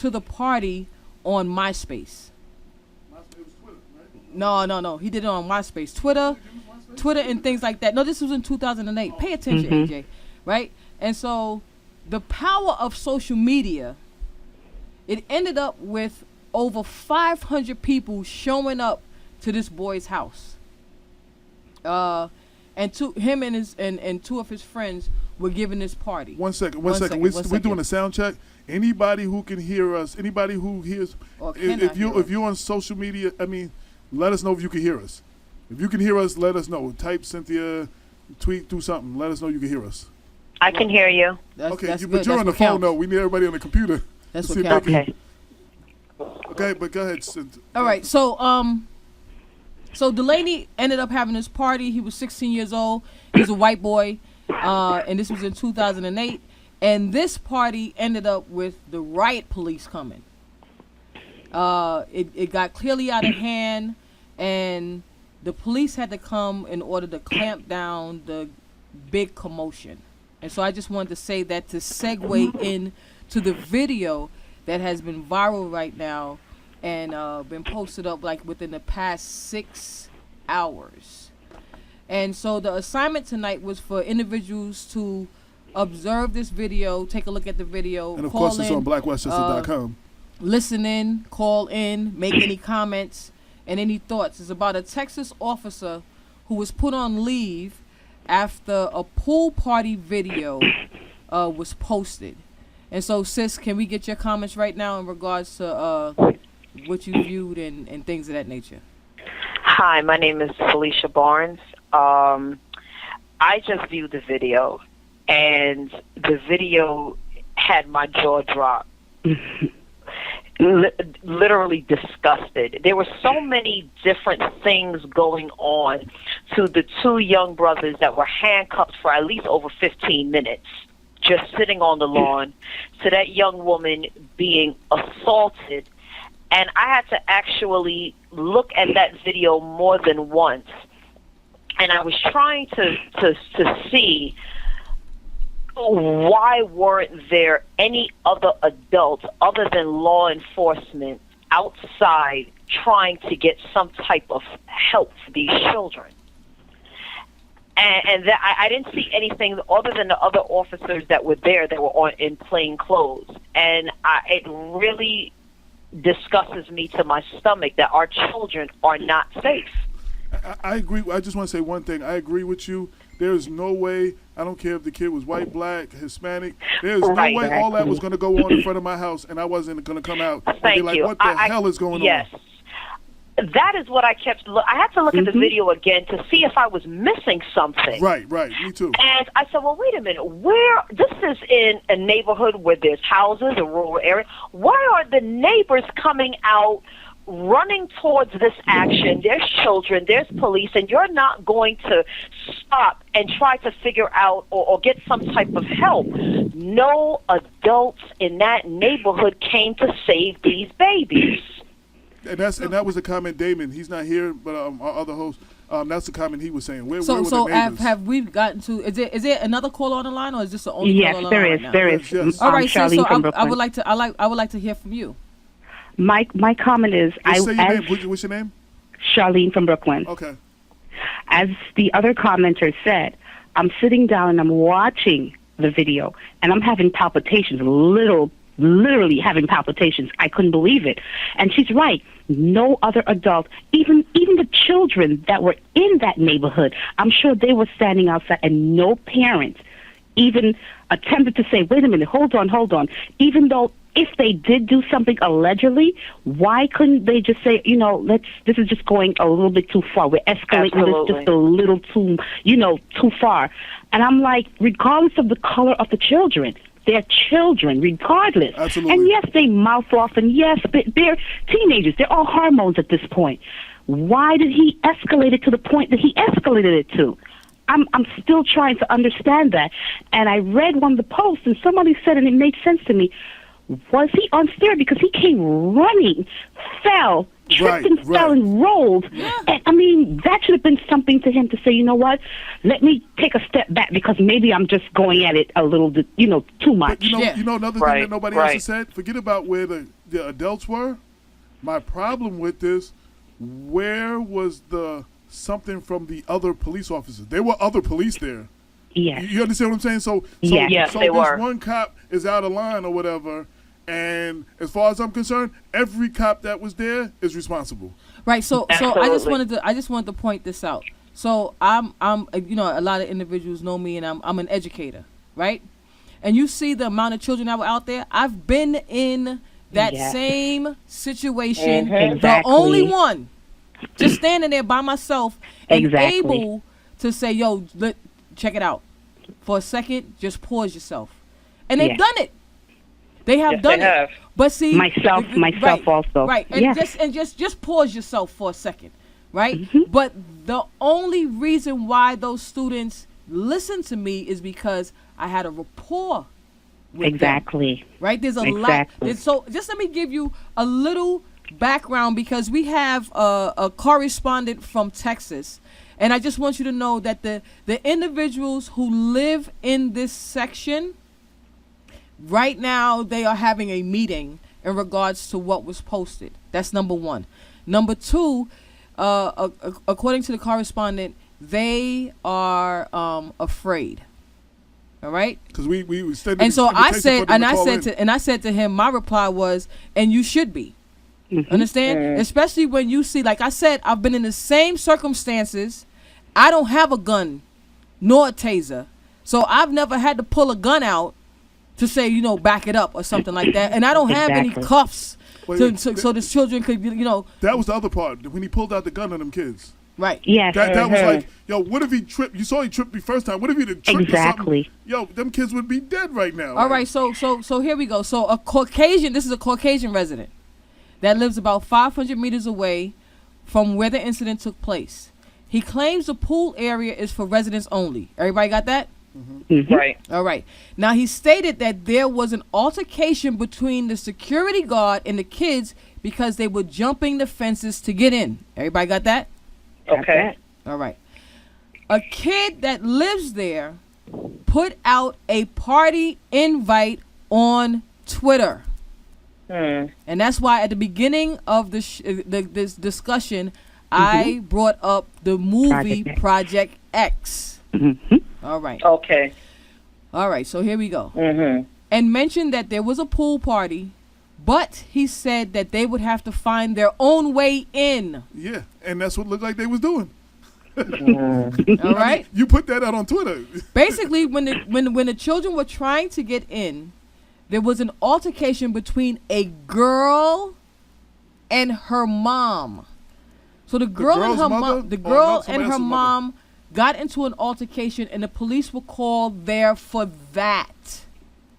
to the party on MySpace. No. He did it on MySpace, Twitter, and things like that. No, this was in 2008. Pay attention, AJ. Right? And so, the power of social media. It ended up with over 500 people showing up to this boy's house. And him and two of his friends were giving this party. One second. We're doing a sound check. Anybody who can hear us, anybody who hears, if you're on social media, let us know if you can hear us. If you can hear us, let us know. Type Cynthia, tweet, do something. Let us know you can hear us. I can hear you. That's but good. you're on the phone though. We need everybody on the computer. That's what counts. Okay, but go ahead. All right, so Delaney ended up having this party. He was 16 years old. He's a white boy, and this was in 2008. And this party ended up with the riot police coming. It got clearly out of hand, and the police had to come in order to clamp down the big commotion. And so I just wanted to say that to segue in to the video that has been viral right now and been posted up like within the past 6 hours. And so the assignment tonight was for individuals to observe this video, take a look at the video. And of course it's on blackwestchester.com. Listen in, call in, make any comments and any thoughts. It's about a Texas officer who was put on leave after a pool party video was posted. And so, sis, can we get your comments right now in regards to what you viewed and things of that nature? Hi, my name is Felicia Barnes. I just viewed the video, and the video had my jaw drop. Literally disgusted. There were so many different things going on to the two young brothers that were handcuffed for at least over 15 minutes, just sitting on the lawn, to that young woman being assaulted. And I had to actually look at that video more than once. And I was trying to see why weren't there any other adults other than law enforcement outside trying to get some type of help for these children? And I didn't see anything other than the other officers that were there that were in plain clothes. And it really disgusts me to my stomach that our children are not safe. I agree. I just want to say one thing. I agree with you. There's no way, I don't care if the kid was white, black, Hispanic, there's no way all that was going to go on in front of my house and I wasn't going to come out and be like, what the hell is going on? Yes. That is what I kept. I had to look at the video again to see if I was missing something. Right. Me too. And I said, well, wait a minute. This is in a neighborhood where there's houses, a rural area. Why are the neighbors coming out, running towards this action? There's children, there's police, and you're not going to stop and try to figure out or get some type of help. No adults in that neighborhood came to save these babies. And that was a comment, Damon. He's not here, but our other host. That's the comment he was saying. Where were the neighbors? Have we gotten to? Is there another call on the line, or is this the only call on the line? Yes, there is. Yes. All right, so Brooklyn. I would like to hear from you. My comment is, Say your name. What's your name? Charlene from Brooklyn. Okay. As the other commenter said, I'm sitting down and I'm watching the video, and I'm having palpitations, literally having palpitations. I couldn't believe it. And she's right. No other adult, even the children that were in that neighborhood, I'm sure they were standing outside, and no parent even attempted to say, wait a minute, hold on. Even though if they did do something allegedly, why couldn't they just say, this is just going a little bit too far. We're escalating this just a little too far. And I'm like, regardless of the color of the children, they're children, regardless. Absolutely. And yes, they mouth off, and yes, they're teenagers. They're all hormones at this point. Why did he escalate it to the point that he escalated it to? I'm still trying to understand that. And I read one of the posts, and somebody said, and it made sense to me, was he unfair? Because he came running, fell, tripped and fell and rolled. And, I mean, that should have been something to him to say, you know what, let me take a step back because maybe I'm just going at it a little, too much. But you know another thing that nobody else has said? Forget about where the adults were. My problem with this, where was something from the other police officers? There were other police there. Yes. You understand what I'm saying? So yes, they this were. one cop is out of line or whatever, and as far as I'm concerned, every cop that was there is responsible. Right. So Absolutely. I just wanted to point this out. So I'm a lot of individuals know me, and I'm an educator, right? And you see the amount of children that were out there. I've been in that same situation. Mm-hmm. The only one, just standing there by myself and able to say, "Yo, check it out." For a second, just pause yourself. And they've done it. They have done it. But see, myself also. Right. And just pause yourself for a second. Right? Mm-hmm. But the only reason why those students listened to me is because I had a rapport with them. Right? There's a lot. So just let me give you a little background because we have a correspondent from Texas. And I just want you to know that the individuals who live in this section, right now they are having a meeting in regards to what was posted. That's number one. Number two, according to the correspondent, they are afraid. All right? Because we said. And so I said to him, my reply was, and you should be. Mm-hmm. Understand? Especially when you see, like I said, I've been in the same circumstances. I don't have a gun nor a taser. So I've never had to pull a gun out to say, back it up or something like that. And I don't have any cuffs so the children could, That was the other part, when he pulled out the gun on them kids. Right. Yes. That was like, yo, what if he tripped? You saw he tripped the first time. What if he tripped or something? Yo, them kids would be dead right now. All right, so here we go. So this is a Caucasian resident that lives about 500 meters away from where the incident took place. He claims the pool area is for residents only. Everybody got that? Mm-hmm. Mm-hmm. Right. All right. Now, he stated that there was an altercation between the security guard and the kids because they were jumping the fences to get in. Everybody got that? Okay. All right. A kid that lives there put out a party invite on Twitter. And that's why at the beginning of this discussion, I brought up the movie Project X. Mm-hmm. All right. Okay. All right. So here we go. Mm-hmm. And mentioned that there was a pool party, but he said that they would have to find their own way in. Yeah, and that's what looked like they was doing. All right. You put that out on Twitter. Basically, when the children were trying to get in, there was an altercation between a girl and her mom. So the girl and her mom got into an altercation, and the police were called there for that.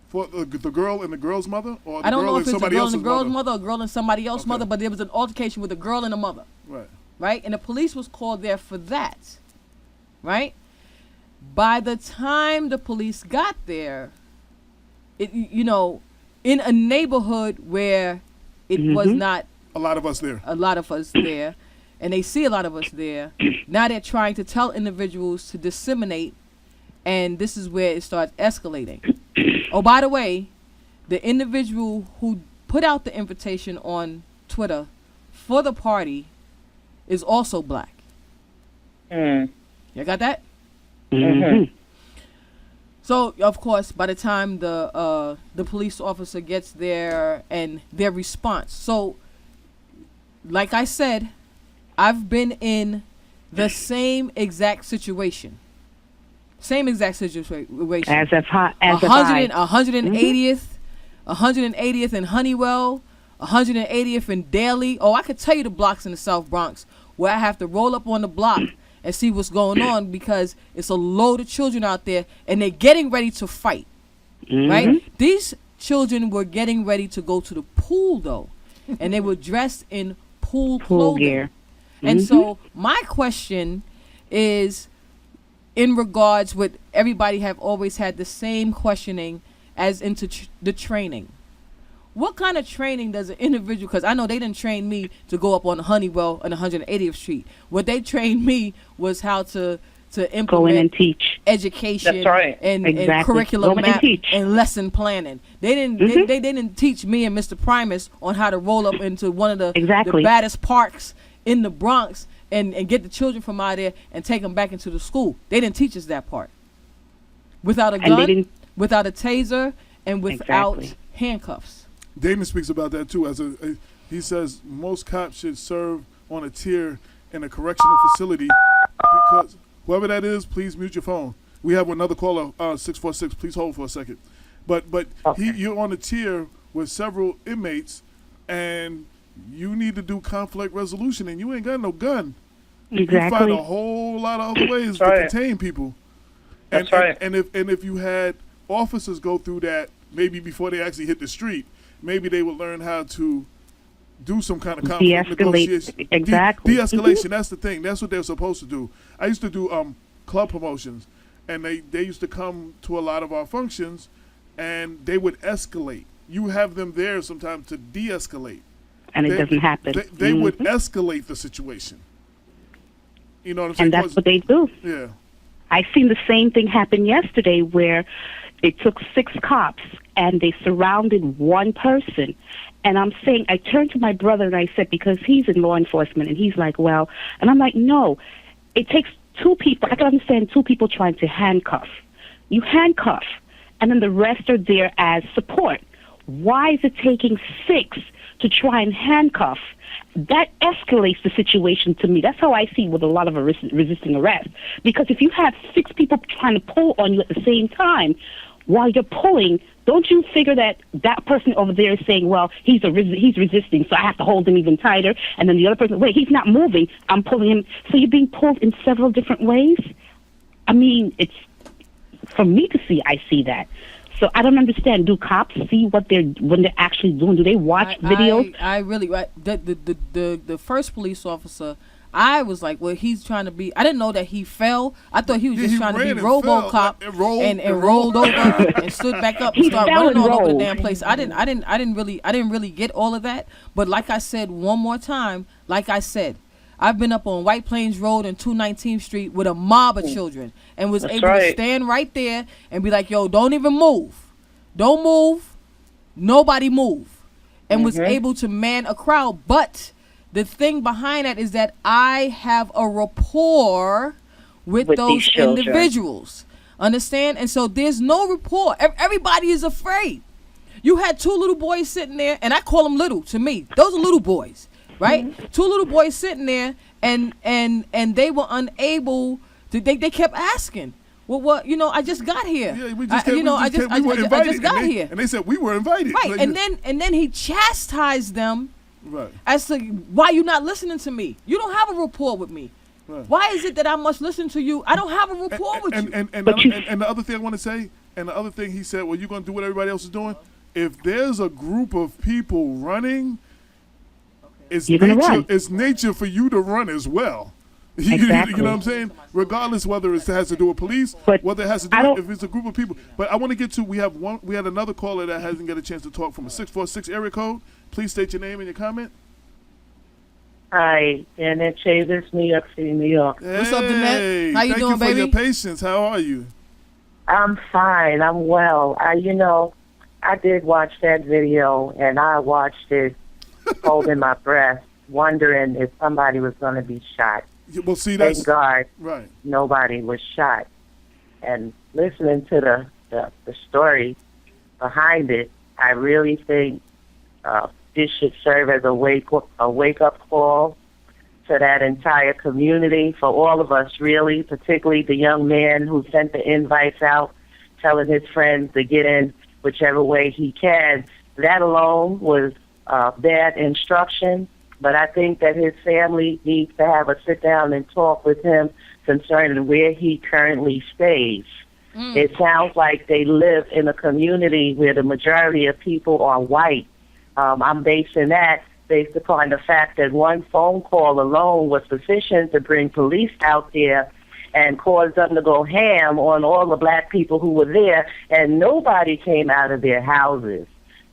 For the girl and the girl's mother, or the I don't girl know if and it's a somebody girl else's and the girl's mother? mother or a girl and somebody else's mother, but there was an altercation with a girl and a mother. Right. Right, and the police was called there for that. Right. By the time the police got there, in a neighborhood where it was not a lot of us there, and they see a lot of us there. Now they're trying to tell individuals to disseminate, and this is where it starts escalating. Oh, by the way, the individual who put out the invitation on Twitter for the party is also black. You got that? Mm-hmm. So, of course, by the time the police officer gets there and their response. So, like I said, I've been in the same exact situation. Same exact situation. As of 180th, 180th in Honeywell, 180th in Daly. Oh, I could tell you the blocks in the South Bronx where I have to roll up on the block and see what's going on because it's a load of children out there and they're getting ready to fight. Right? These children were getting ready to go to the pool, though, and they were dressed in pool clothing. Gear. And so my question is, in regards with everybody have always had the same questioning as into the training. what kind of training does an individual, because I know they didn't train me to go up on Honeywell on 180th Street. What they trained me was how to implement Go in and teach education. That's right. and Exactly. curriculum Go in and map teach. and lesson planning. They didn't they didn't teach me and Mr. Primus on how to roll up into one of the Exactly. baddest parks in the Bronx and get the children from out there and take them back into the school. They didn't teach us that part. Without a And they gun, didn't- without a taser, and without Exactly. handcuffs. Damon speaks about that too. He says most cops should serve on a tier in a correctional facility because whoever that is, please mute your phone. We have another caller, 646. Please hold for a second. But Okay. you're on a tier with several inmates, and you need to do conflict resolution, and you ain't got no gun. You find Exactly. a whole lot of other ways That's to right. contain people. That's right. And if you had officers go through that, maybe before they actually hit the street, maybe they would learn how to do some kind of conflict De-escalate. negotiation. Exactly. De-escalation. That's the thing. That's what they're supposed to do. I used to do club promotions, and they used to come to a lot of our functions, and they would escalate. You have them there sometimes to de-escalate. And it They- doesn't happen. They would Mhm. escalate the situation. You know what I'm saying? And that's what they do. Yeah. I seen the same thing happen yesterday where it took 6 cops and they surrounded one person. And I'm saying, I turned to my brother and I said, because he's in law enforcement, and he's like, well, and I'm like, no, it takes 2 people. I can understand 2 people trying to handcuff. You handcuff, and then the rest are there as support. Why is it taking 6 to try and handcuff? That escalates the situation to me. That's how I see with a lot of resisting arrest. Because if you have 6 people trying to pull on you at the same time, while you're pulling, don't you figure that that person over there is saying, well, he's resisting, so I have to hold him even tighter. And then the other person, wait, he's not moving, I'm pulling him. So you're being pulled in several different ways. I mean, it's, for me to see, I see that. So I don't understand. Do cops see what when they're actually doing? Do they watch videos? I really, the first police officer, I was like, well, he's trying to be. I didn't know that he fell. I thought he was just trying to be RoboCop and rolled over and stood back up and He started fell running and all over the rolled. damn place. I didn't really get all of that. But like I said one more time, like I said, I've been up on White Plains Road and 219th Street with a mob of children and was able to stand right there and be like, yo, don't even move. Don't move. Nobody move. And was able to man a crowd. But the thing behind that is that I have a rapport with those individuals. Understand? And so there's no rapport. Everybody is afraid. You had 2 little boys sitting there, and I call them little to me. Those are little boys. Right? 2 little boys sitting there, and they were unable to. They kept asking, "Well, what? You know, I just got here. Yeah, we just I just got here." And they said we were invited. Right, Like, and then he chastised them right. as to why you not listening to me. You don't have a rapport with me. Right. Why is it that I must listen to you? I don't have a rapport with you. And the other thing I want to say, and the other thing he said, well, you're going to do what everybody else is doing. If there's a group of people running, it's nature for you to run as well. Exactly. You know what I'm saying? Regardless whether it has to do with police, whether it has to do if it's a group of people. But I want to get to we had another caller that hasn't got a chance to talk from a 646 area code. Please state your name and your comment. Hi, Danette Chavis, New York City, New York. What's up, Danette? How you doing, baby? Thank you for baby? your patience. How are you? I'm fine. I'm well. I did watch that video, and I watched it holding my breath, wondering if somebody was going to be shot. Well, see, that's Thank God right. nobody was shot. And listening to the story behind it, I really think this should serve as a wake-up call to that entire community, for all of us, really, particularly the young man who sent the invites out, telling his friends to get in whichever way he can. That alone was bad instruction, but I think that his family needs to have a sit-down and talk with him concerning where he currently stays. It sounds like they live in a community where the majority of people are white. I'm basing that based upon the fact that one phone call alone was sufficient to bring police out there and cause them to go ham on all the black people who were there, and nobody came out of their houses.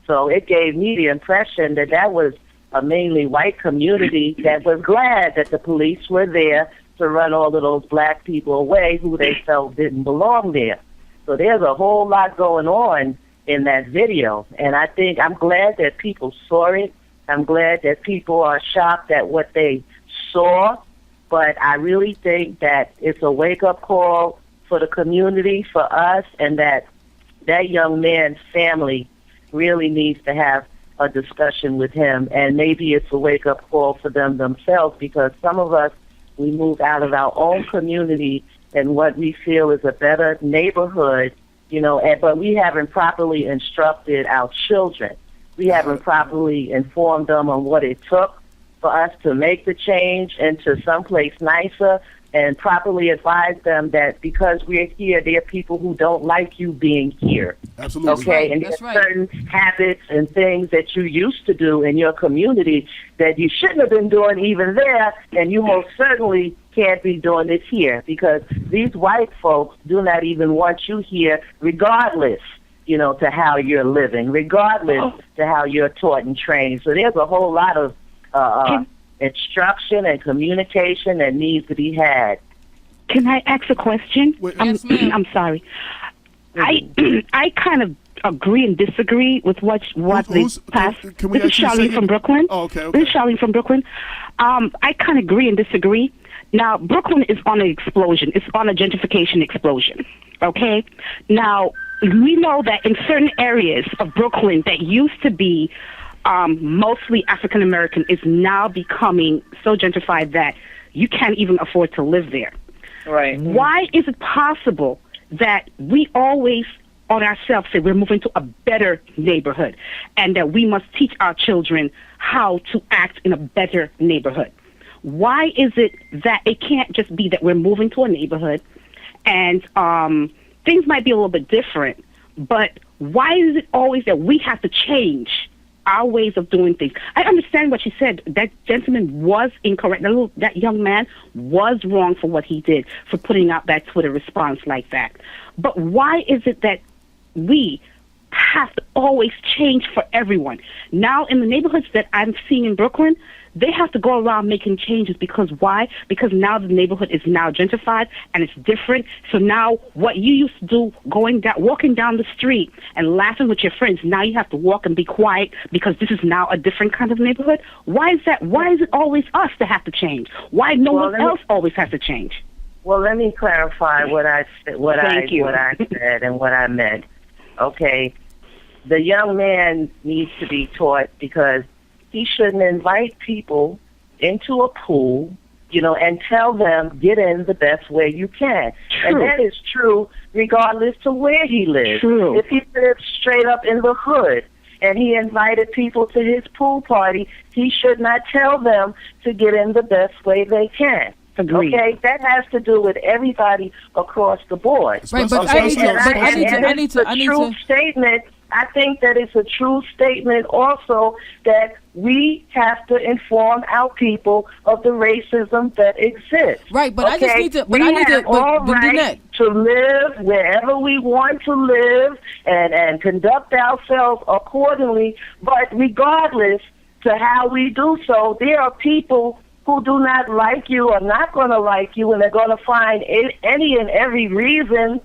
So it gave me the impression that that was a mainly white community that was glad that the police were there to run all of those black people away who they felt didn't belong there. So there's a whole lot going on in that video. And I think I'm glad that people saw it. I'm glad that people are shocked at what they saw. But I really think that it's a wake-up call for the community, for us, and that young man's family really needs to have a discussion with him. And maybe it's a wake-up call for them themselves, because some of us, we move out of our own community and what we feel is a better neighborhood, but we haven't properly instructed our children. We haven't properly informed them on what it took for us to make the change into someplace nicer, and properly advise them that because we're here, there are people who don't like you being here. Absolutely. Okay, and there's certain habits and things that you used to do in your community that you shouldn't have been doing even there, and you most certainly can't be doing it here, because these white folks do not even want you here regardless, to how you're living, regardless to how you're taught and trained. So there's a whole lot of instruction and communication that needs to be had. Can I ask a question? Yes, ma'am. I'm sorry. I kind of agree and disagree with what the past. This is Charlene from Brooklyn. Oh, okay. This is Charlene from Brooklyn. I kind of agree and disagree. Now, Brooklyn is on an explosion. It's on a gentrification explosion. Okay? Now, we know that in certain areas of Brooklyn that used to be mostly African American is now becoming so gentrified that you can't even afford to live there. Right. Why is it possible that we always on ourselves say we're moving to a better neighborhood and that we must teach our children how to act in a better neighborhood? Why is it that it can't just be that we're moving to a neighborhood and things might be a little bit different, but why is it always that we have to change our ways of doing things? I understand what you said. That gentleman was incorrect. That young man was wrong for what he did, for putting out that Twitter response like that. But why is it that we have to always change for everyone? Now, in the neighborhoods that I'm seeing in Brooklyn, they have to go around making changes. Because why? Because now the neighborhood is now gentrified and it's different. So now what you used to do, walking down the street and laughing with your friends, now you have to walk and be quiet because this is now a different kind of neighborhood. Why is that? Why is it always us that have to change? Why no one else always has to change? Well, let me clarify what I said and what I meant. Okay, the young man needs to be taught, because he shouldn't invite people into a pool, and tell them, get in the best way you can. True. And that is true regardless to where he lives. True. If he lives straight up in the hood and he invited people to his pool party, he should not tell them to get in the best way they can. Agreed. Okay, that has to do with everybody across the board. Right, but I need to. Statement. I think that it's a true statement also that we have to inform our people of the racism that exists. Right, but okay? I just need to. We have all right to live wherever we want to live and conduct ourselves accordingly. But regardless to how we do so, there are people who do not like you, or not going to like you, and they're going to find any and every reason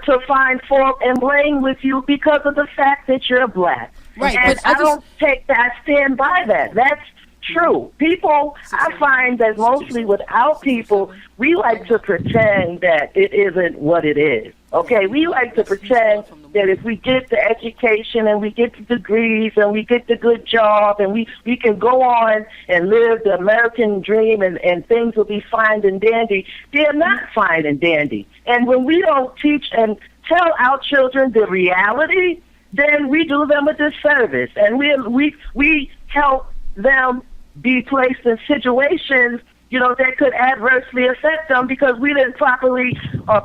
to find fault and blame with you because of the fact that you're black. Right, and but I stand by that. That's true. People, I find that mostly with our people, we like to pretend that it isn't what it is. Okay, we like to pretend that if we get the education and we get the degrees and we get the good job and we can go on and live the American dream and things will be fine and dandy. They're not fine and dandy. And when we don't teach and tell our children the reality, then we do them a disservice. And we help them be placed in situations that could adversely affect them because we didn't properly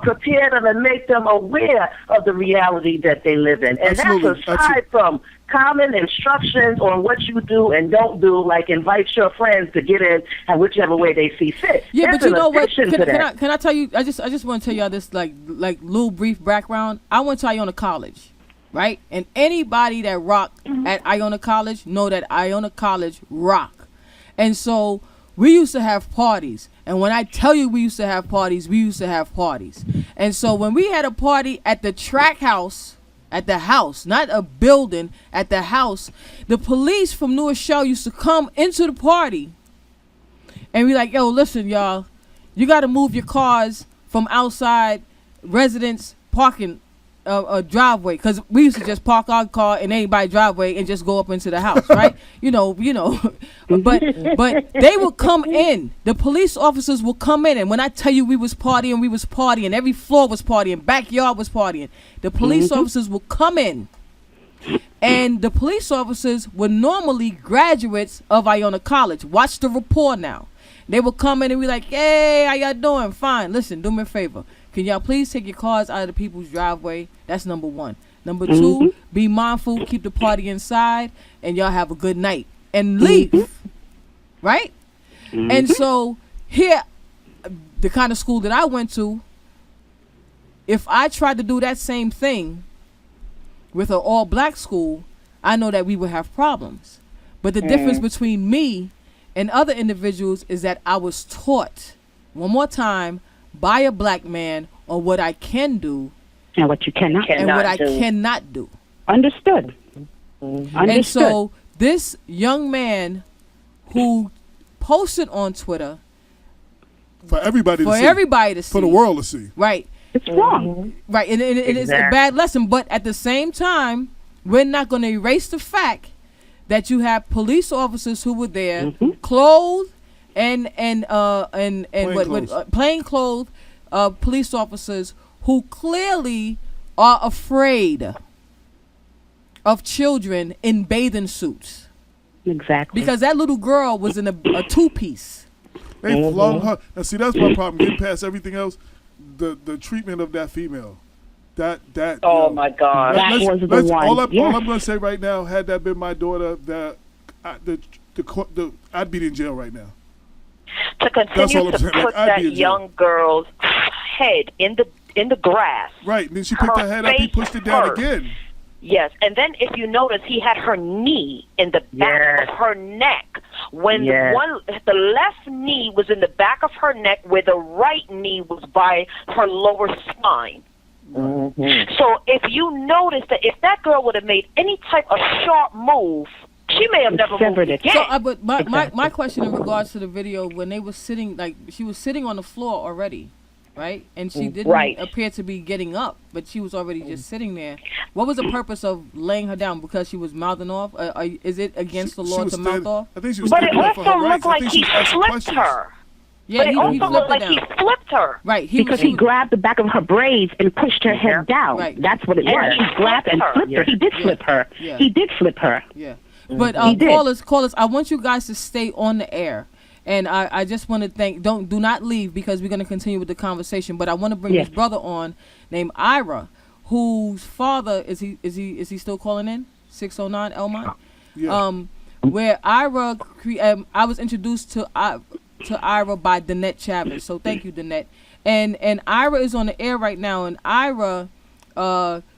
prepare them and make them aware of the reality that they live in. And Absolutely. That's aside from common instructions on what you do and don't do, like invite your friends to get in and whichever way they see fit. Yeah, That's but you know what? Can I tell you? I just want to tell y'all this like little brief background. I went to Iona College. right? And anybody that rocked at Iona College know that Iona College rock. And so we used to have parties. And when I tell you we used to have parties, we used to have parties. And so when we had a party at the track house, at the house, not a building, at the house, the police from New Rochelle used to come into the party and be like, yo, listen, y'all, you got to move your cars from outside residence parking a driveway, because we used to just park our car in anybody's driveway and just go up into the house, right? you know. But they would come in. The police officers would come in, and when I tell you we was partying. Every floor was partying. Backyard was partying. The police officers would come in, and the police officers were normally graduates of Iona College. Watch the rapport now. They would come in and be like, hey, how y'all doing? Fine. Listen, do me a favor. Can y'all please take your cars out of the people's driveway? That's number one. Number two, be mindful, keep the party inside, and y'all have a good night. And leave. Right? And so here, the kind of school that I went to, if I tried to do that same thing with an all-black school, I know that we would have problems. But the difference between me and other individuals is that I was taught, one more time, by a black man on what I can do and what you cannot and what I cannot do. Understood. And so this young man who posted on Twitter for everybody to see, for the world to see, right? It's wrong, right? And it is a bad lesson. But at the same time, we're not going to erase the fact that you have police officers who were there, clothed and plainclothes police officers who clearly are afraid of children in bathing suits. Exactly. Because that little girl was in a two-piece. They flung her. Now, see, that's my problem. Getting past everything else, the treatment of that female. That. Oh my God. That was the one. All I'm going to say right now, had that been my daughter, I'd be in jail right now. To continue to put that young girl's head in the grass. Right, and then she picked her head up, he pushed it down again. Yes, and then if you notice, he had her knee in the back of her neck. When the left knee was in the back of her neck, where the right knee was by her lower spine. So if you notice that if that girl would have made any type of sharp move, she may have never moved again. So, but my question in regards to the video, when they were sitting, like she was sitting on the floor already, right? And she didn't appear to be getting up, but she was already just sitting there. What was the purpose of laying her down? Because she was mouthing off? Is it against the law to mouth off? I think she was but it also looked like he flipped her. Yeah, but it also looked like he flipped her. Right. Because he grabbed the back of her braids and pushed her head down. Right. That's what it was. He grabbed and flipped her. He did flip her. Yeah. He did flip her. Yeah. But callers, I want you guys to stay on the air. And I just want to do not leave, because we're going to continue with the conversation. But I want to bring this brother on named Ira, whose father is he still calling in? 609 Elmont? Yeah. Where Ira I was introduced to Ira by Danette Chavez. So thank you, Danette. And Ira is on the air right now, and Ira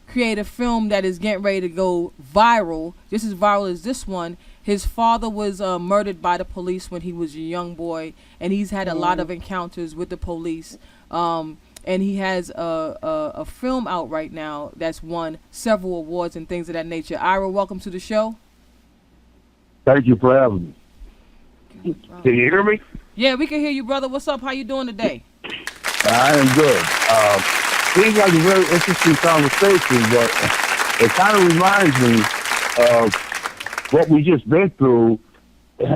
created a film that is getting ready to go viral, just as viral as this one. His father was murdered by the police when he was a young boy, and he's had a lot of encounters with the police. And he has a film out right now that's won several awards and things of that nature. Ira, welcome to the show. Thank you for having me. Can you hear me? Yeah, we can hear you, brother. What's up? How you doing today? I am good. Seems like a very interesting conversation, but it kind of reminds me of what we just been through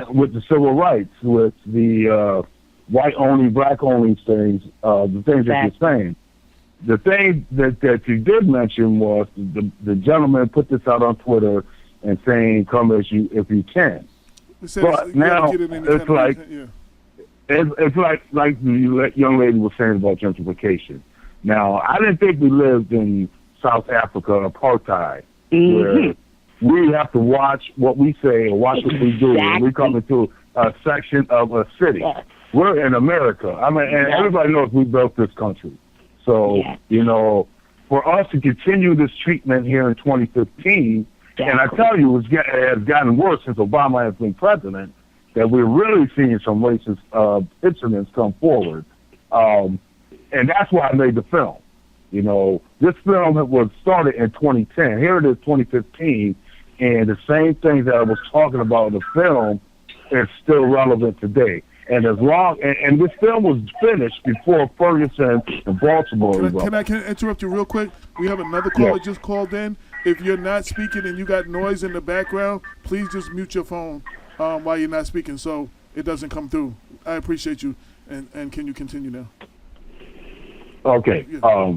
with the civil rights, with the white-only, black-only things, the things that you're saying. The thing that you did mention was the gentleman put this out on Twitter and saying, come if you can. But now it's like... It's like the young lady was saying about gentrification. Now, I didn't think we lived in South Africa, apartheid, where we have to watch what we say or watch what we do when we come into a section of a city. Yes. We're in America. I mean, and everybody knows we built this country. So, you know, for us to continue this treatment here in 2015, and I tell you, it has gotten worse since Obama has been president, that we're really seeing some racist incidents come forward. And that's why I made the film. You know, this film was started in 2010. Here it is, 2015, and the same things that I was talking about in the film is still relevant today. And as long and this film was finished before Ferguson and Baltimore. Can I interrupt you real quick? We have another caller just called in. If you're not speaking and you got noise in the background, please just mute your phone while you're not speaking so it doesn't come through. I appreciate you. And can you continue now? Okay. Yeah.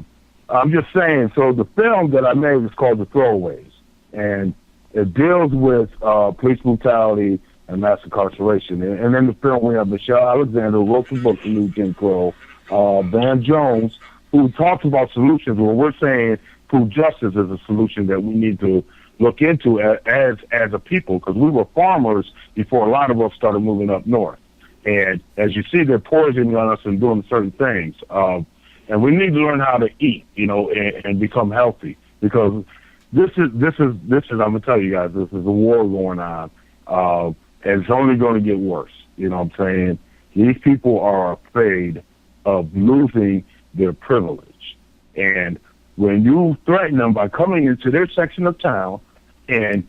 I'm just saying, so the film that I made is called The Throwaways, and it deals with police brutality and mass incarceration. And in the film, we have Michelle Alexander, who wrote the book, The New Jim Crow, Van Jones, who talks about solutions. Well, we're saying food justice is a solution that we need to look into as a people, because we were farmers before a lot of us started moving up north. And as you see, they're poisoning on us and doing certain things. And we need to learn how to eat, you know, and become healthy, because this is, I'm going to tell you guys, this is a war going on. And it's only going to get worse. You know what I'm saying? These people are afraid of losing their privilege. And when you threaten them by coming into their section of town and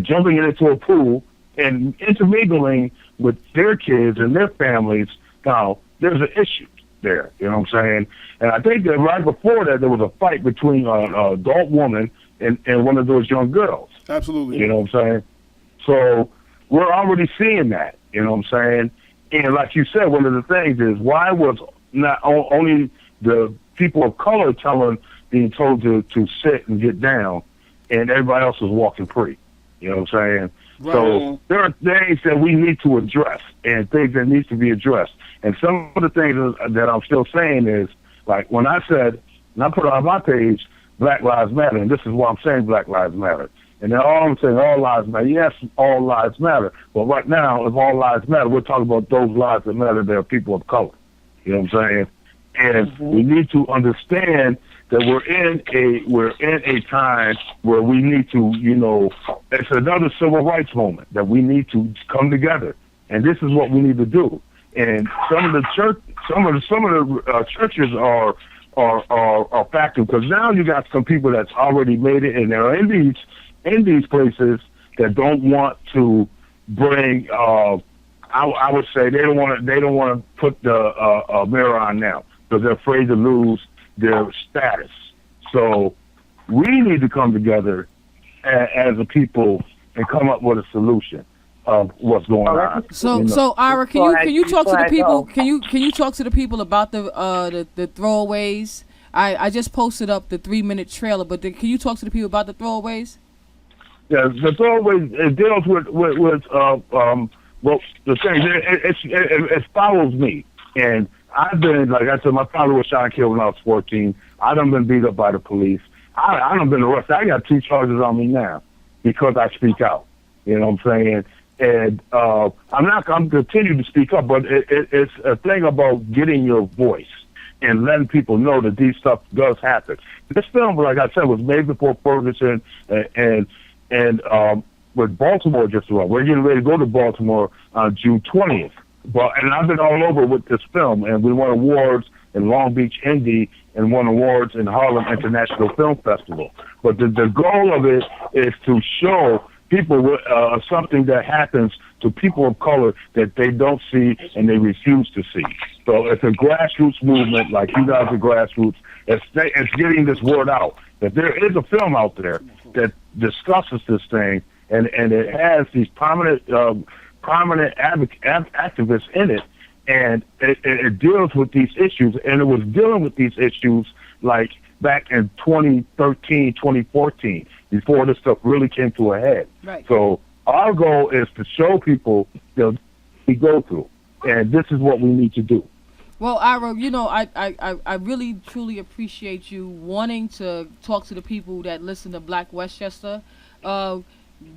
jumping into a pool and intermingling with their kids and their families, now there's an issue there. You know what I'm saying? And I think that right before that, there was a fight between an adult woman and one of those young girls. Absolutely. You know what I'm saying? So we're already seeing that, you know what I'm saying? And like you said, one of the things is, why was not only the people of color being told to sit and get down, and everybody else was walking free? You know what I'm saying? Right. So there are things that we need to address and things that needs to be addressed. And some of the things that I'm still saying is, like when I said, and I put it on my page, Black Lives Matter, and this is why I'm saying Black Lives Matter. And then all I'm saying, all lives matter. Yes, all lives matter. But right now, if all lives matter, we're talking about those lives that matter. They're people of color. You know what I'm saying? And we need to understand that we're in a time where we need to, you know, it's another civil rights moment that we need to come together, and this is what we need to do. And some of the churches are factoring, because now you got some people that's already made it, and they're in these places that don't want to bring. I would say they don't want to put the mirror on now, because they're afraid to lose their status. So we need to come together as a people and come up with a solution of what's going on. So Ira, can you talk to the people? Can you talk to the people about the throwaways? I just posted up the 3-minute trailer, but can you talk to the people about the throwaways? Yeah, the throwaways, it deals with well, the thing, it follows me. And I've been, like I said, my father was shot and killed when I was 14. I done been beat up by the police. I done been arrested. I got 2 charges on me now because I speak out. You know what I'm saying? And I'm continuing to speak up, but it's a thing about getting your voice and letting people know that these stuff does happen. This film, like I said, was made before Ferguson and with Baltimore just around. We're getting ready to go to Baltimore on June 20th. And I've been all over with this film, and we won awards in Long Beach, Indy, and won awards in Harlem International Film Festival. But the goal of it is to show people something that happens to people of color that they don't see and they refuse to see. So it's a grassroots movement, like you guys are grassroots. It's getting this word out, that there is a film out there that discusses this thing, and it has these prominent activists in it, and it deals with these issues, and it was dealing with these issues like back in 2013, 2014, before this stuff really came to a head. Right. So our goal is to show people that we go through, and this is what we need to do. Well, Ira, you know, I really, truly appreciate you wanting to talk to the people that listen to Black Westchester.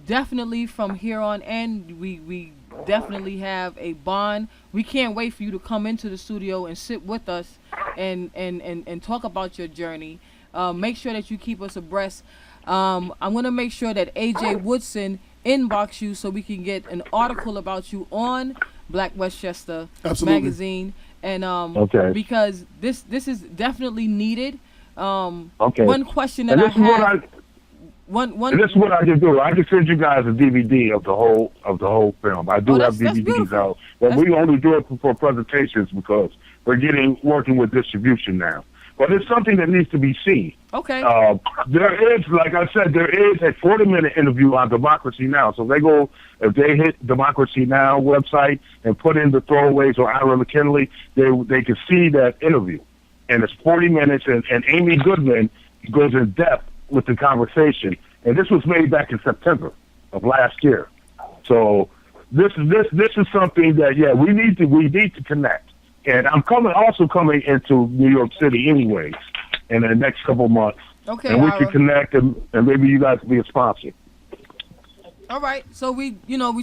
Definitely from here on in, we definitely have a bond. We can't wait for you to come into the studio and sit with us and talk about your journey. Make sure that you keep us abreast. I'm going to make sure that AJ Woodson inbox you so we can get an article about you on Black Westchester magazine. And because this is definitely needed. One question that I have. This is what I can do. I can send you guys a DVD of the whole film. I do have DVDs out, but we only do it for presentations because we're working with distribution now. But it's something that needs to be seen. Okay. There is, like I said, there is a 40-minute interview on Democracy Now. So if they hit Democracy Now website and put in the throwaways or Ira McKinley, they can see that interview. And it's 40 minutes, and Amy Goodman goes in depth with the conversation. And this was made back in September of last year. So this is something that we need to connect. And I'm also coming into New York City anyways in the next couple of months. Okay, and we can connect, and maybe you guys can be a sponsor. All right. So we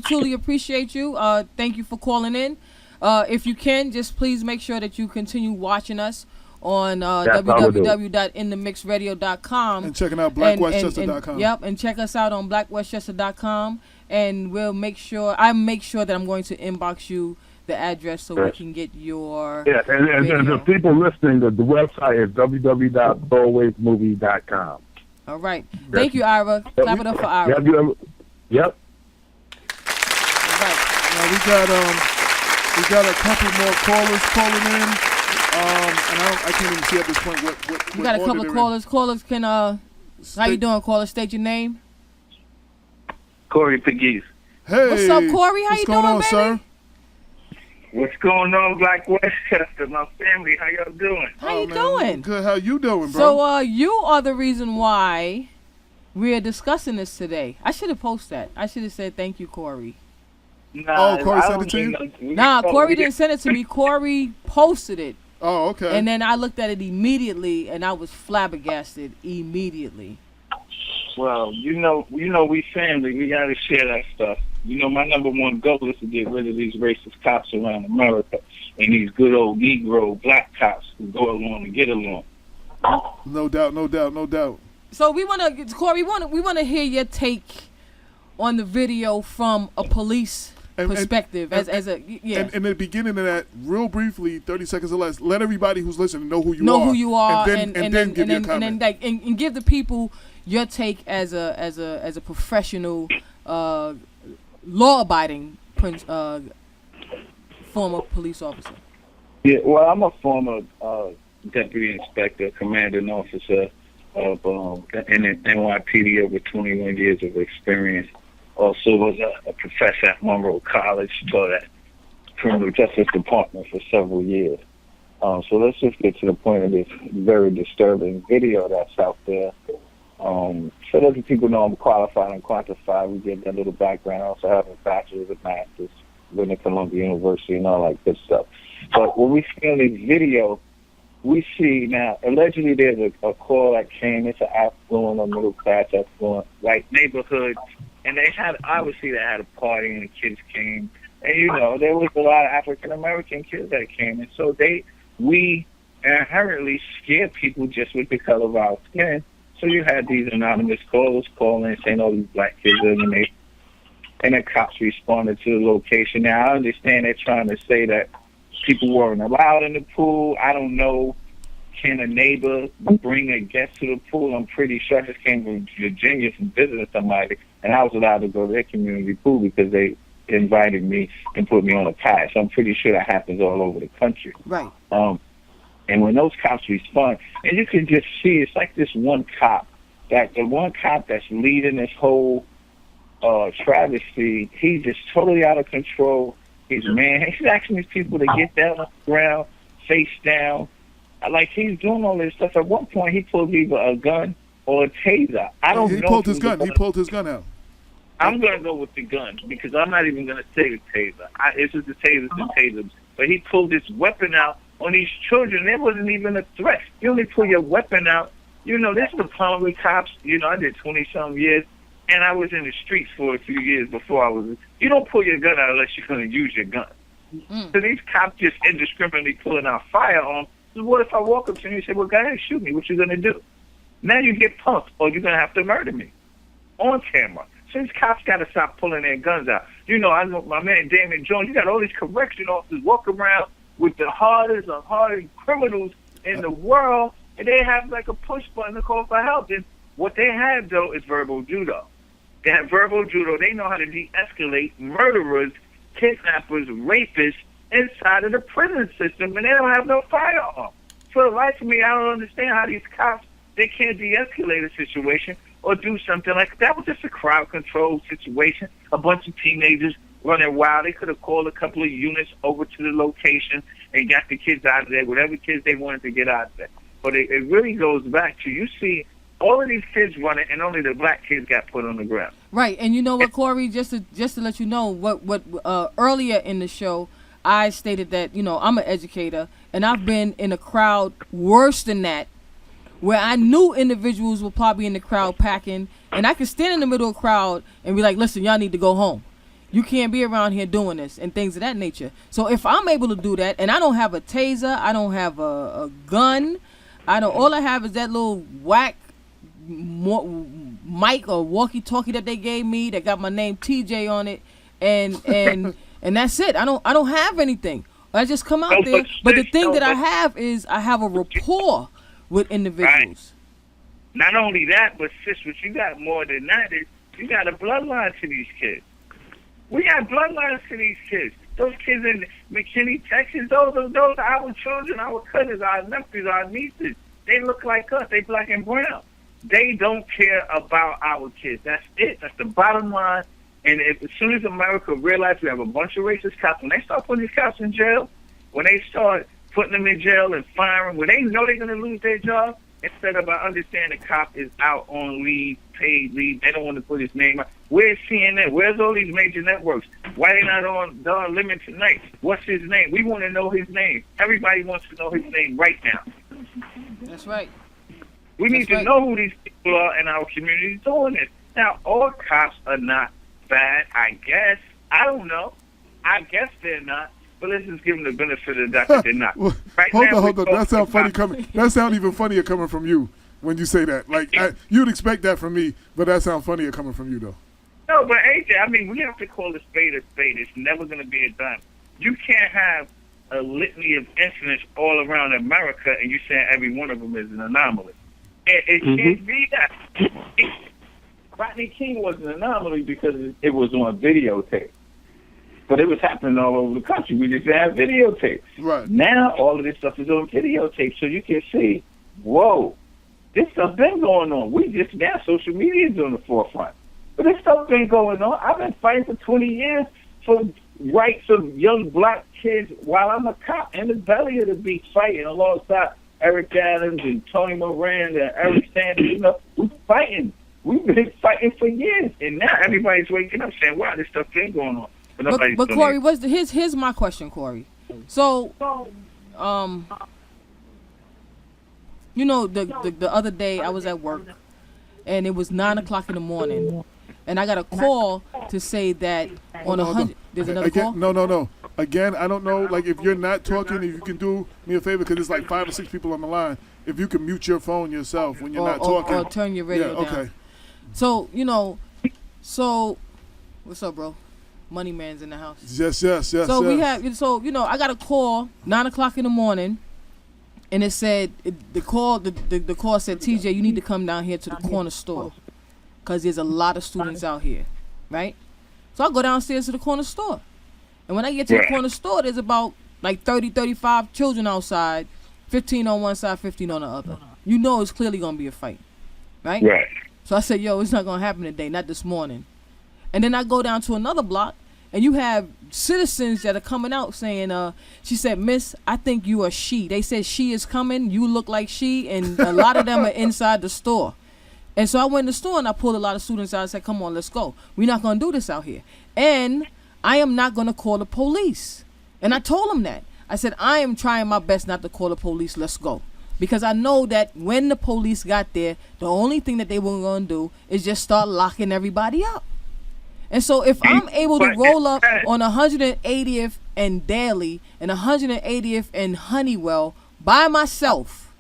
truly appreciate you. Thank you for calling in. If you can, just please make sure that you continue watching us on www.inthemixradio.com and checking out blackwestchester.com. Yep, and check us out on blackwestchester.com, and I make sure that I'm going to inbox you the address so we can get your and the people listening, the website is www.throwawaysmovie.com. All right. Thank you, Ira. Clap it up for Ira. Yep. All right. Now we got a couple more callers calling in. And I can't even see at this point what we got a couple of callers. Callers can how you doing, caller? State your name. Corey Pegues. Hey. What's up, Corey? How you doing, baby? Sir? What's going on, Black Westchester? My family, how y'all doing? How you doing? Good. How you doing, bro? So, you are the reason why we're discussing this today. I should have posted that. I should have said thank you, Corey. Nah, Corey sent it to you? Nah, Corey didn't send it to me. Corey posted it. Oh, okay. And then I looked at it immediately, and I was flabbergasted immediately. Well, you know, we family. We gotta share that stuff. My number one goal is to get rid of these racist cops around America and these good old Negro black cops who go along and get along. No doubt. So Corey, we wanna hear your take on the video from a police perspective. And in the beginning of that, real briefly, 30 seconds or less, let everybody who's listening know who you are, and then give your comment. And give the people your take as a professional, law-abiding former police officer. Yeah, well, I'm a former deputy inspector, commanding officer of NYPD, over 21 years of experience. Also was a professor at Monroe College, taught at criminal justice department for several years. So let's just get to the point of this very disturbing video that's out there. So that the people know I'm qualified and quantified. We get that little background. I also have a bachelor's and master's with Columbia University and all that good stuff. But when we see on this video, we see now, allegedly there's a call that came. It's an affluent or middle class affluent, white neighborhood. And they had a party and the kids came. And, there was a lot of African-American kids that came. And so we inherently scared people just with the color of our skin. So you had these anonymous callers calling saying, these black kids are in the neighborhood. And the cops responded to the location. Now, I understand they're trying to say that people weren't allowed in the pool. I don't know. Can a neighbor bring a guest to the pool? I'm pretty sure I just came from Virginia from visiting somebody, and I was allowed to go to their community pool because they invited me and put me on a pass. I'm pretty sure that happens all over the country. Right. And when those cops respond, and you can just see, it's like this one cop, the one cop that's leading this whole travesty, he's just totally out of control. He's asking these people to get down on the ground, face down. Like, he's doing all this stuff. At one point, he pulled either a gun or a taser. I don't know. He pulled his gun. He pulled his gun out. I'm going to go with the gun because I'm not even going to say the taser. It's just the taser. But he pulled his weapon out on these children. There wasn't even a threat. You only pull your weapon out. This is the problem with cops. I did 20-some years, and I was in the streets for a few years before I was. You don't pull your gun out unless you're going to use your gun. So these cops just indiscriminately pulling out firearms. So what if I walk up to you and say, well, go ahead, shoot me. What you going to do? Now you get punked, or you're going to have to murder me on camera. So these cops got to stop pulling their guns out. I know my man Damon Jones, you got all these correction officers walking around with the hardest of hardened criminals in the world, and they have like a push button to call for help. And what they have, though, is verbal judo. They have verbal judo. They know how to de-escalate murderers, kidnappers, rapists inside of the prison system, and they don't have no firearm. For the life of me, I don't understand how these cops, they can't de-escalate a situation or do something like that. Was just a crowd control situation. A bunch of teenagers running wild. They could have called a couple of units over to the location and got the kids out of there, whatever kids they wanted to get out of there. But it really goes back to, you see all of these kids running, and only the black kids got put on the ground. Right, and you know what, Corey? Just to let you know, what earlier in the show, I stated that I'm an educator, and I've been in a crowd worse than that, where I knew individuals were probably in the crowd packing, and I could stand in the middle of the crowd and be like, listen, y'all need to go home. You can't be around here doing this and things of that nature. So if I'm able to do that, and I don't have a taser, I don't have a gun, all I have is that little whack mic or walkie-talkie that they gave me that got my name TJ on it, and and that's it. I don't have anything. I just come out there. But the thing that I have is I have a rapport with individuals. Right. Not only that, but sis, what you got more than that is you got a bloodline to these kids. We got bloodlines to these kids. Those kids in McKinney, Texas, those are our children, our cousins, our nephews, our nieces. They look like us. They black and brown. They don't care about our kids. That's it. That's the bottom line. And as soon as America realizes we have a bunch of racist cops, when they start putting these cops in jail, when they start putting them in jail and firing, when they know they're going to lose their job, instead of understanding the cop is out on leave, paid leave, they don't want to put his name out. Where's CNN? Where's all these major networks? Why they not on Don Lemon tonight? What's his name? We want to know his name. Everybody wants to know his name right now. That's right. We need to know who these people are in our community doing this. Now, all cops are not bad, I guess. I don't know. I guess they're not. But let's just give them the benefit of the doubt that they're not. Well, right hold on. That sounds funny coming. That sounds even funnier coming from you when you say that. Like you'd expect that from me, but that sounds funnier coming from you, though. No, but AJ, I mean, we have to call a spade a spade. It's never going to be a dime. You can't have a litany of incidents all around America, and you saying every one of them is an anomaly. It can't be that. Rodney King was an anomaly because it was on videotape. But it was happening all over the country. We just didn't have videotapes. Right. Now all of this stuff is on videotape, so you can see, whoa, this stuff been going on. Now social media is on the forefront. But this stuff been going on. I've been fighting for 20 years for rights of young black kids while I'm a cop in the belly of the beach fighting alongside Eric Adams and Tony Moran and Eric Sanders. We're fighting. We've been fighting for years. And now everybody's waking up saying, wow, this stuff been going on. But Corey, here's my question, Corey. So, the other day I was at work, and it was 9:00 in the morning, and I got a call to say that on 100. There's another call. No. Again, I don't know. Like, if you're not talking, if you can do me a favor, because there's like 5 or 6 people on the line. If you can mute your phone yourself when you're not talking, or turn your radio down. Okay. So what's up, bro? Money Man's in the house. Yes. So we have, I got a call 9:00 in the morning, and it said the call said, TJ, you need to come down here to the corner store, cause there's a lot of students out here, right? So I go downstairs to the corner store, and when I get to the corner store, there's about like 35 children outside, 15 on one side, 15 on the other. It's clearly gonna be a fight, right? Right. So I said, it's not gonna happen today, not this morning. And then I go down to another block, and you have citizens that are coming out saying, she said, Miss, I think you are she. They said she is coming. You look like she. And a lot of them are inside the store. And so I went in the store, and I pulled a lot of students out and said, come on, let's go. We're not going to do this out here. And I am not going to call the police. And I told them that. I said, I am trying my best not to call the police. Let's go. Because I know that when the police got there, the only thing that they were going to do is just start locking everybody up. And so if I'm able to roll up on 180th and Daly and 180th and Honeywell by myself,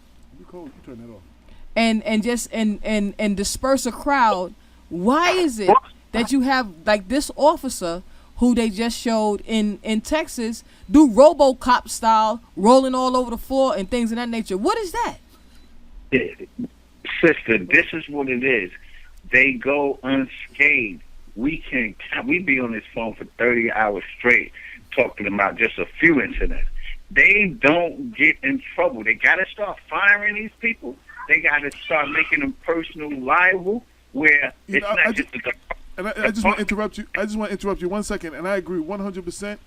and just and disperse a crowd. Why is it that you have like this officer who they just showed in Texas do RoboCop style, rolling all over the floor and things of that nature? What is that? Sister, this is what it is. They go unscathed. We be on this phone for 30 hours straight talking about just a few incidents. They don't get in trouble. They got to start firing these people. They got to start making them personal liable where it's not just I just want to interrupt you. I just want to interrupt you 1 second, and I agree 100%.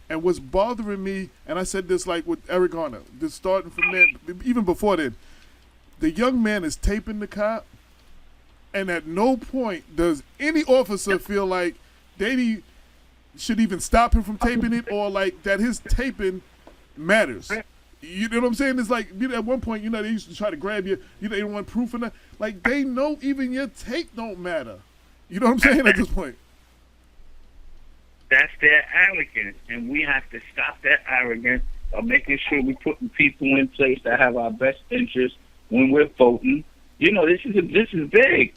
And what's bothering me, and I said this like with Eric Garner, just starting from there, even before then, the young man is taping the cop, and at no point does any officer feel like they should even stop him from taping it, or like that his taping matters. You know what I'm saying? It's like, at one point, they used to try to grab you. They don't want proof of that. Like, they know even your tape don't matter. You know what I'm saying at this point? That's their arrogance, and we have to stop that arrogance of making sure we're putting people in place that have our best interests when we're voting. This is big.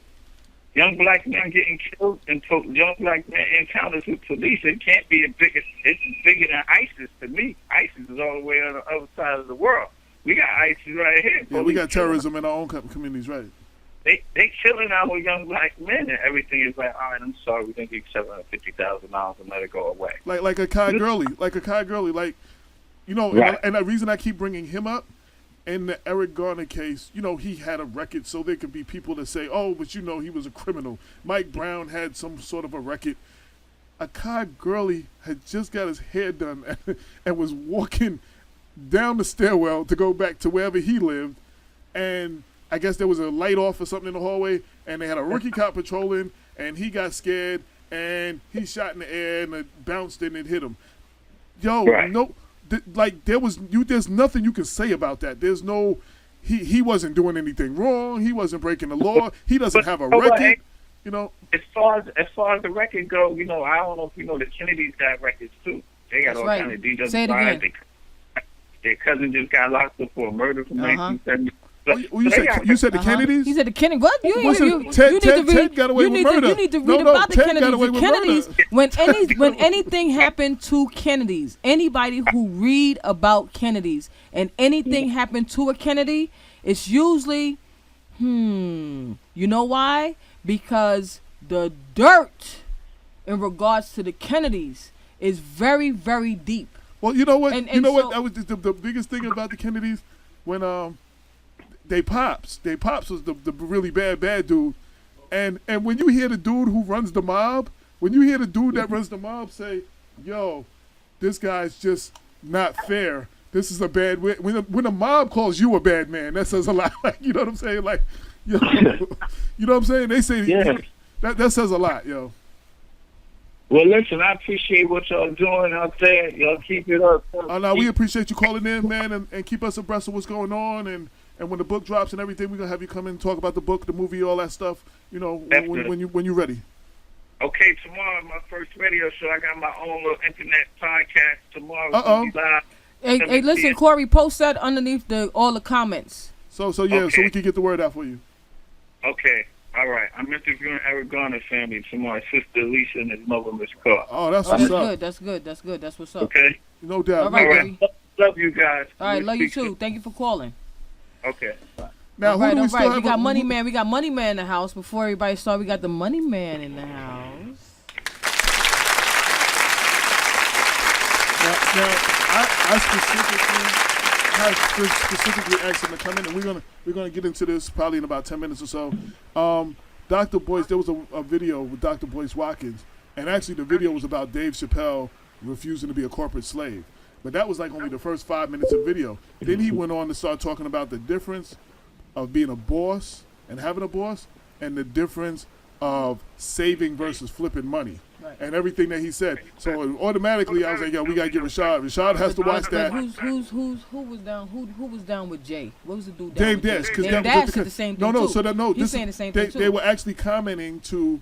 Young black men getting killed and young black men encounters with police. It can't be it's bigger than ISIS to me. ISIS is all the way on the other side of the world. We got ISIS right here. Yeah, we got terrorism in our own communities, right? They killing our young black men, and everything is like, all right, I'm sorry, we're going to give you $750,000 and let it go away. Like a Kai Gurley, Right. And the reason I keep bringing him up, in the Eric Garner case, he had a record, so there could be people that say, oh, but he was a criminal. Mike Brown had some sort of a record. Akai Gurley had just got his hair done and was walking down the stairwell to go back to wherever he lived, and I guess there was a light off or something in the hallway, and they had a rookie cop patrolling, and he got scared, and he shot in the air, and it bounced and it hit him. Right. No. There's nothing you can say about that. There's no, he wasn't doing anything wrong. He wasn't breaking the law. He doesn't have a record. As far as the record go, I don't know if the Kennedys got records too. They got all kind of DWIs. Say it again. Their cousin just got locked up for a murder from 1970. You said the Kennedys? He said the Kennedys. What? Ted got away with murder. You need to read about the Ted Kennedys. got away with Kennedys, murder. when anything happened to Kennedys, anybody who read about Kennedys and anything happened to a Kennedy, it's usually, you know why? Because the dirt in regards to the Kennedys is very, very deep. Well, you know what? What? That was the biggest thing about the Kennedys when They Pops was the really bad dude, and when you hear the dude who runs the mob, when you hear the dude that runs the mob say, "Yo, this guy's just not fair. This is a bad way." When a mob calls you a bad man, that says a lot. Like, you know what I'm saying? Like, you know what I'm saying? They say that says a lot, yo. Well, listen, I appreciate what y'all doing out there. Y'all keep it up. No, we appreciate you calling in, man, and keep us abreast of what's going on. And when the book drops and everything, we're going to have you come in and talk about the book, the movie, all that stuff, when you're ready. Okay, tomorrow, my first radio show, I got my own little internet podcast tomorrow. Hey, listen, Corey, post that underneath all the comments. So we can get the word out for you. Okay. All right, I'm interviewing Eric Garner's family tomorrow. Sister Alicia and his mother, Miss Carr. Oh, that's what's up. That's good. That's what's up. Okay. No doubt. All right, love you guys. All right, love you too. Thank you for calling. Okay. Bye. Now, all right. We got Money Man. We got Money Man in the house. Before everybody starts, we got the Money Man in the house. Now, I specifically asked him to come in, and we're gonna get into this probably in about 10 minutes or so. Dr. Boyce, there was a video with Dr. Boyce Watkins, and actually the video was about Dave Chappelle refusing to be a corporate slave. But that was like only the first 5 minutes of video. Then he went on to start talking about the difference of being a boss and having a boss, and the difference of saving versus flipping money. Right. And everything that he said. So automatically I was like, yo, we gotta get Rashad. Rashad has to watch that. Who was down with Jay? What was the dude down Dame with Dash. Dame Dash said the same thing too. He's saying the same thing too. They were actually commenting to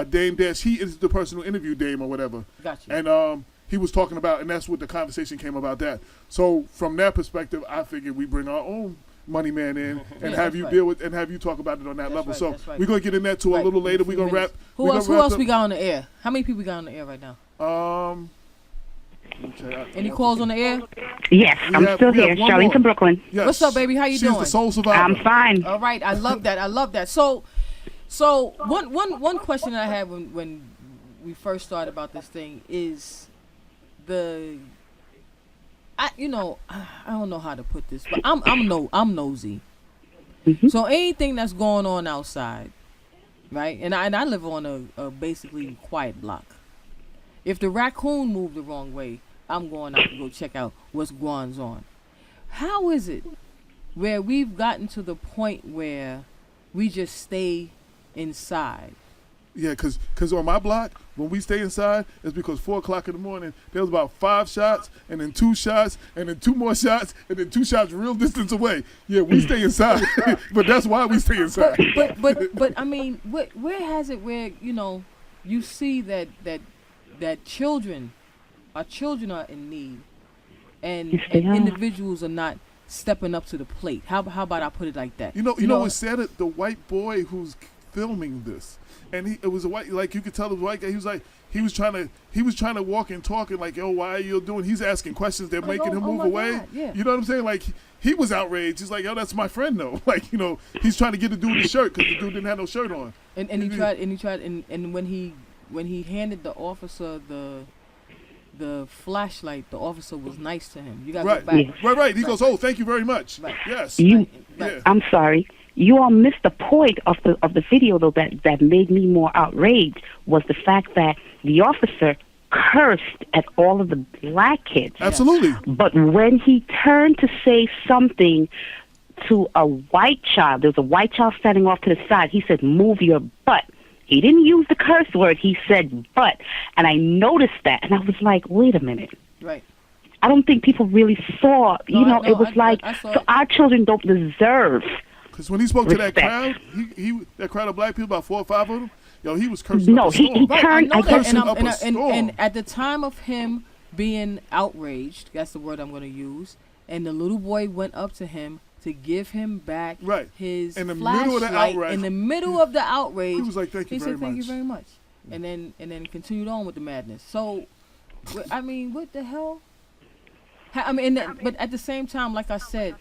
Dame Dash. He is the person who interviewed Dame or whatever. Gotcha. And he was talking about, and that's what the conversation came about that. So from that perspective, I figured we bring our own Money Man in and Yeah, have you right. deal with and have you talk about it on that level. right, So that's right. we're gonna get in that too a little later. We're gonna wrap. Who else we got on the air? How many people we got on the air right now? Any calls on the air? Yes, I'm still we have here. one Charlene more. from Brooklyn. Yes. What's up, baby? How you She's doing? the soul survivor. I'm fine. All right, I love that. I love that. So one question that I had when we first started about this thing is I don't know how to put this, but I'm nosy. Mm-hmm. So anything that's going on outside, right? And I live on a basically quiet block. If the raccoon moved the wrong way, I'm going out to go check out what's going on. How is it where we've gotten to the point where we just stay inside? Yeah, because on my block, when we stay inside, it's because 4 o'clock in the morning, there was about 5 shots, and then 2 shots, and then 2 more shots, and then 2 shots real distance away. Yeah, we stay inside, but that's why we stay inside. But I mean, where has it where you see that children are in need, and Yes, they are. individuals are not stepping up to the plate. How about I put it like that? You know what's sad? The white boy who's filming this, and it was a white, like you could tell it was a white guy. He was trying to walk and talking like, yo, why are you doing? He's asking questions. They're making him move my away. God, yeah. You know what I'm saying? Like he was outraged. He's like, yo, that's my friend though. Like he's trying to get the dude the shirt because the dude didn't have no shirt on. And he tried and when he handed the officer the flashlight, the officer was nice to him. You got to go back. Right. He goes, oh, thank you very much. Right. Yes. Right. I'm sorry. You all missed the point of the video though that made me more outraged was the fact that the officer cursed at all of the black kids. Absolutely. But when he turned to say something to a white child, there was a white child standing off to the side, he said, move your butt. He didn't use the curse word, he said butt. And I noticed that, and I was like, wait a minute. Right. I don't think people really saw, it was I saw so it. our children don't deserve. Because when he spoke to that Respect. crowd, that crowd of black people, about 4 or 5 of them, yo, he was cursing No, up a he storm. Right, turned. I know that, cursing up a storm. and at the time of him being outraged, that's the word I'm going to use, and the little boy went up to him to give him back his In the middle of the flashlight. outrage. In the middle of the outrage, He was like, thank you he very said, "Thank you much." very much," and then continued on with the madness. So, I mean, what the hell? But at the same time, like I said,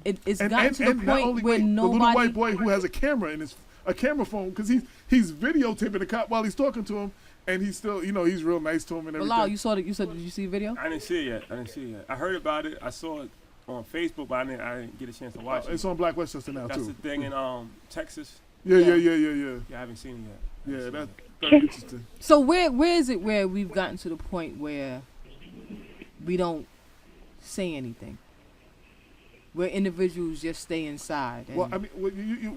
it's gotten to the point where the little nobody. white boy who has a camera in a camera phone, because he's videotaping the cop while he's talking to him, and he's still, he's real nice to him and everything. Bilal, you said, did you see the video? I didn't see it yet. I heard about it. I saw it on Facebook, but I didn't get a chance to watch it. It's on Black Westchester now, That's too. the thing in Texas. Yeah. Yeah, I haven't seen it yet. Yeah, that's interesting. So where is it where we've gotten to the point where we don't say anything? Where individuals just stay inside. And Well, I mean,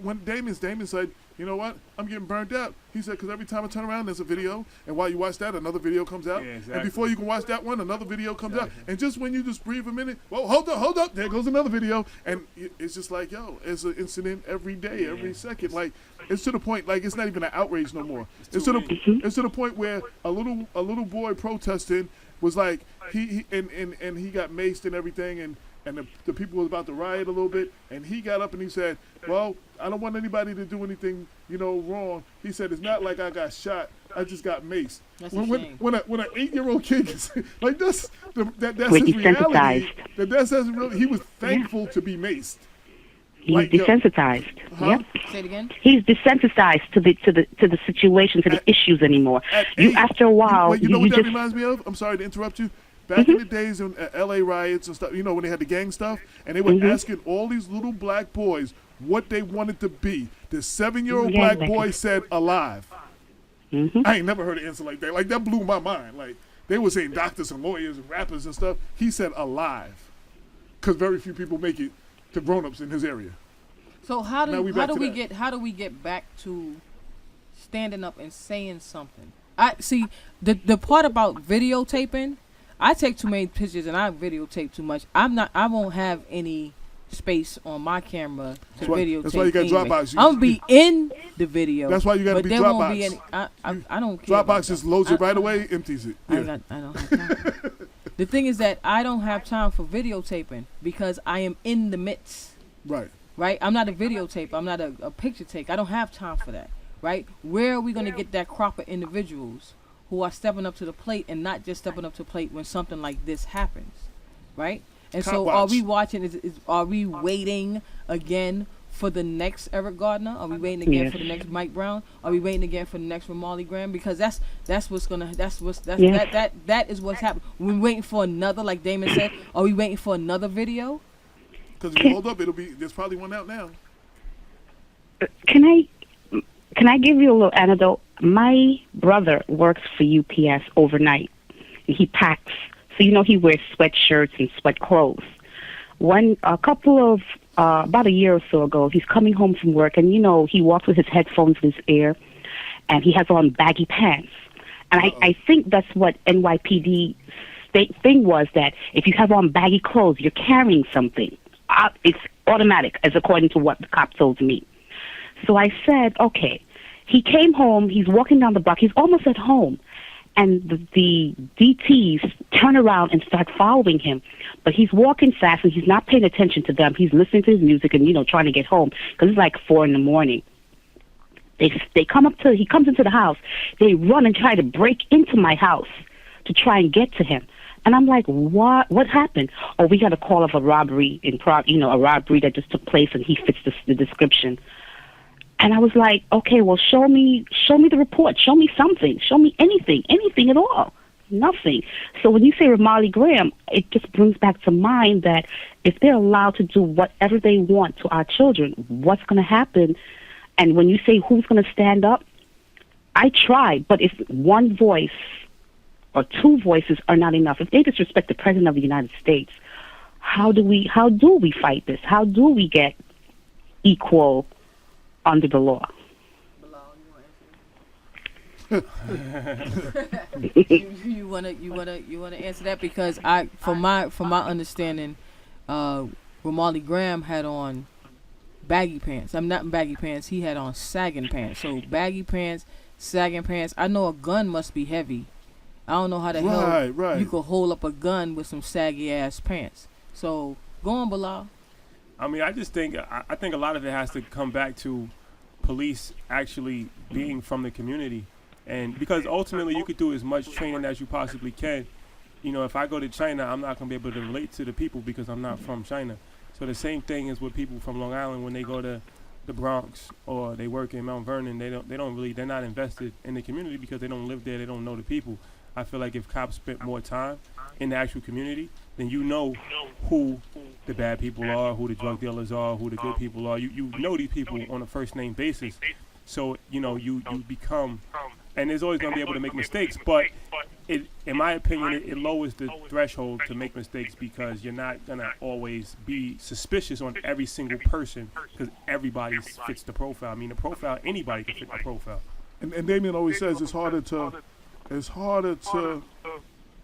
when Damon said, you know what, I'm getting burned out. He said, because every time I turn around, there's a video, and while you watch that, another video comes out, Yeah, exactly. and before you can watch that one, another video comes out, and just when you just breathe a minute, well, hold up, there goes another video, and it's just like, yo, it's an incident every day, every second, like it's to the point, like it's not even an outrage no more. It's to the point where a little boy protesting was like he got maced and everything, and the people was about to riot a little bit, and he got up and he said, well, I don't want anybody to do anything, wrong. He said, it's not like I got shot, I just got maced. That's a shame. When an 8-year-old kid gets, like that's We're his reality. desensitized. That's his reality. He was thankful to be maced. He's Like, yo- desensitized. Huh? Yep. say it again. He's desensitized to the situation, to the issues anymore. At You 8, after a while, you know you what that just reminds me of? I'm sorry to interrupt you. Back in the days in LA riots and stuff, when they had the gang stuff, and they were asking all these little black boys what they wanted to be. The 7-year-old Yeah, black like boy it. said alive. I ain't never heard an answer like that. Like, that blew my mind. Like, they were saying doctors and lawyers and rappers and stuff. He said alive. Because very few people make it to grown-ups in his area. So how Now we do back to we that. get back to standing up and saying something? I see the part about videotaping. I take too many pictures and I videotape too much. I won't have any space on my camera to That's why- videotape. that's why you got anyway. Dropbox. I'm gonna be in the video. That's why you gotta but be there won't be Dropbox. any. I don't care. about Dropbox just that. loads it I- right away, empties it. I Yeah. don't have time. The thing is that I don't have time for videotaping because I am in the midst Right. Right? I'm not a videotape. I'm not a picture take. I don't have time for that. Right? Where are we going to get that crop of individuals who are stepping up to the plate and not just stepping up to the plate when something like this happens? Right? And so are we watching, are we waiting again for the next Eric Gardner? Are we waiting again for the next Mike Brown? Are we waiting again for the next Romali Graham? Because that is what's happening. We're waiting for another, like Damon said. Are we waiting for another video? Because if you hold up, there's probably one out now. Can I give you a little anecdote? My brother works for UPS overnight. He packs. So, he wears sweatshirts and sweat clothes. About a year or so ago, he's coming home from work, and, he walks with his headphones in his ear, and he has on baggy pants. And I think that's what NYPD thing was, that if you have on baggy clothes, you're carrying something. It's automatic, as according to what the cop told me. So I said, okay. He came home, he's walking down the block, he's almost at home. And the DTs turn around and start following him. But he's walking fast and he's not paying attention to them. He's listening to his music and, trying to get home because it's like 4 a.m. He comes into the house. They run and try to break into my house to try and get to him. And I'm like, what happened? Oh, we got a call of a robbery a robbery that just took place, and he fits the description. And I was like, okay, well, show me the report. Show me something. Show me anything at all. Nothing. So when you say Romali Graham, it just brings back to mind that if they're allowed to do whatever they want to our children, what's going to happen? And when you say who's going to stand up, I try, but if one voice or two voices are not enough, if they disrespect the President of the United States, how do we fight this? How do we get equal under the law? you wanna answer that? Because from my understanding, Romali Graham had on baggy pants. I'm not in baggy pants. He had on sagging pants. So baggy pants, sagging pants. I know a gun must be heavy. I don't know how the hell you could hold up a gun with some saggy ass pants. So go on, Bilal. I mean, I think a lot of it has to come back to police actually being from the community, and because ultimately you could do as much training as you possibly can. If I go to China, I'm not gonna be able to relate to the people because I'm not from China. So the same thing is with people from Long Island when they go to the Bronx or they work in Mount Vernon. They're not invested in the community because they don't live there. They don't know the people. I feel like if cops spent more time in the actual community, then who the bad people are, who the drug dealers are, who the good people are. You know these people on a first name basis. So, you become, and there's always going to be able to make mistakes, but in my opinion, it lowers the threshold to make mistakes because you're not going to always be suspicious on every single person because everybody fits the profile. I mean, the profile, anybody can fit the profile. And Damien always says it's harder to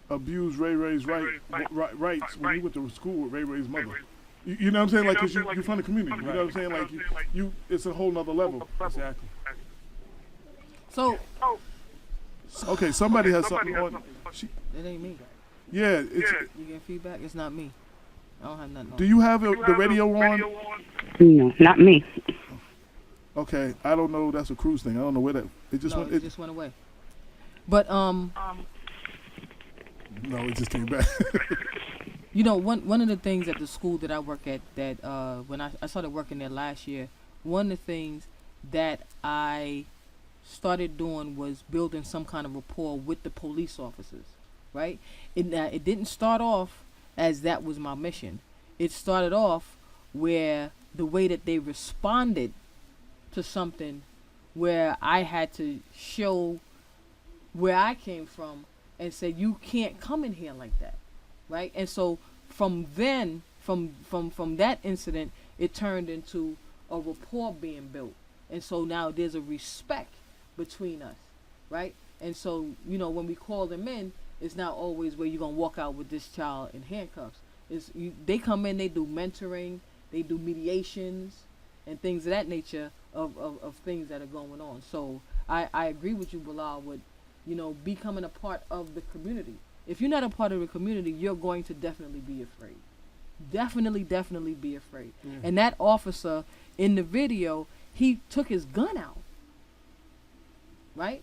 abuse Ray Ray's rights when you went to school with Ray Ray's mother. You know what I'm saying? Like, because you're from the community. You know what I'm saying? Like, you it's a whole nother level. Exactly. So, okay, somebody has something on. It ain't me. Yeah, you get feedback? It's not me. I don't have nothing on. Do you have the radio on? No, not me. Okay, I don't know. That's a cruise thing. I don't know where that. It just went. It just went away. But No, it just came back. One of the things at the school that I work at, that when I started working there last year, one of the things that I started doing was building some kind of rapport with the police officers, right? It didn't start off as that was my mission. It started off where the way that they responded to something where I had to show where I came from and say, you can't come in here like that, right? And so from then, from that incident, it turned into a rapport being built. And so now there's a respect between us, right? And so, when we call them in, it's not always where you're going to walk out with this child in handcuffs. They come in, they do mentoring, they do mediations, and things of that nature of things that are going on. So I agree with you, Bilal, with, becoming a part of the community. If you're not a part of the community, you're going to definitely be afraid. definitely be afraid. And that officer in the video, he took his gun out. Right?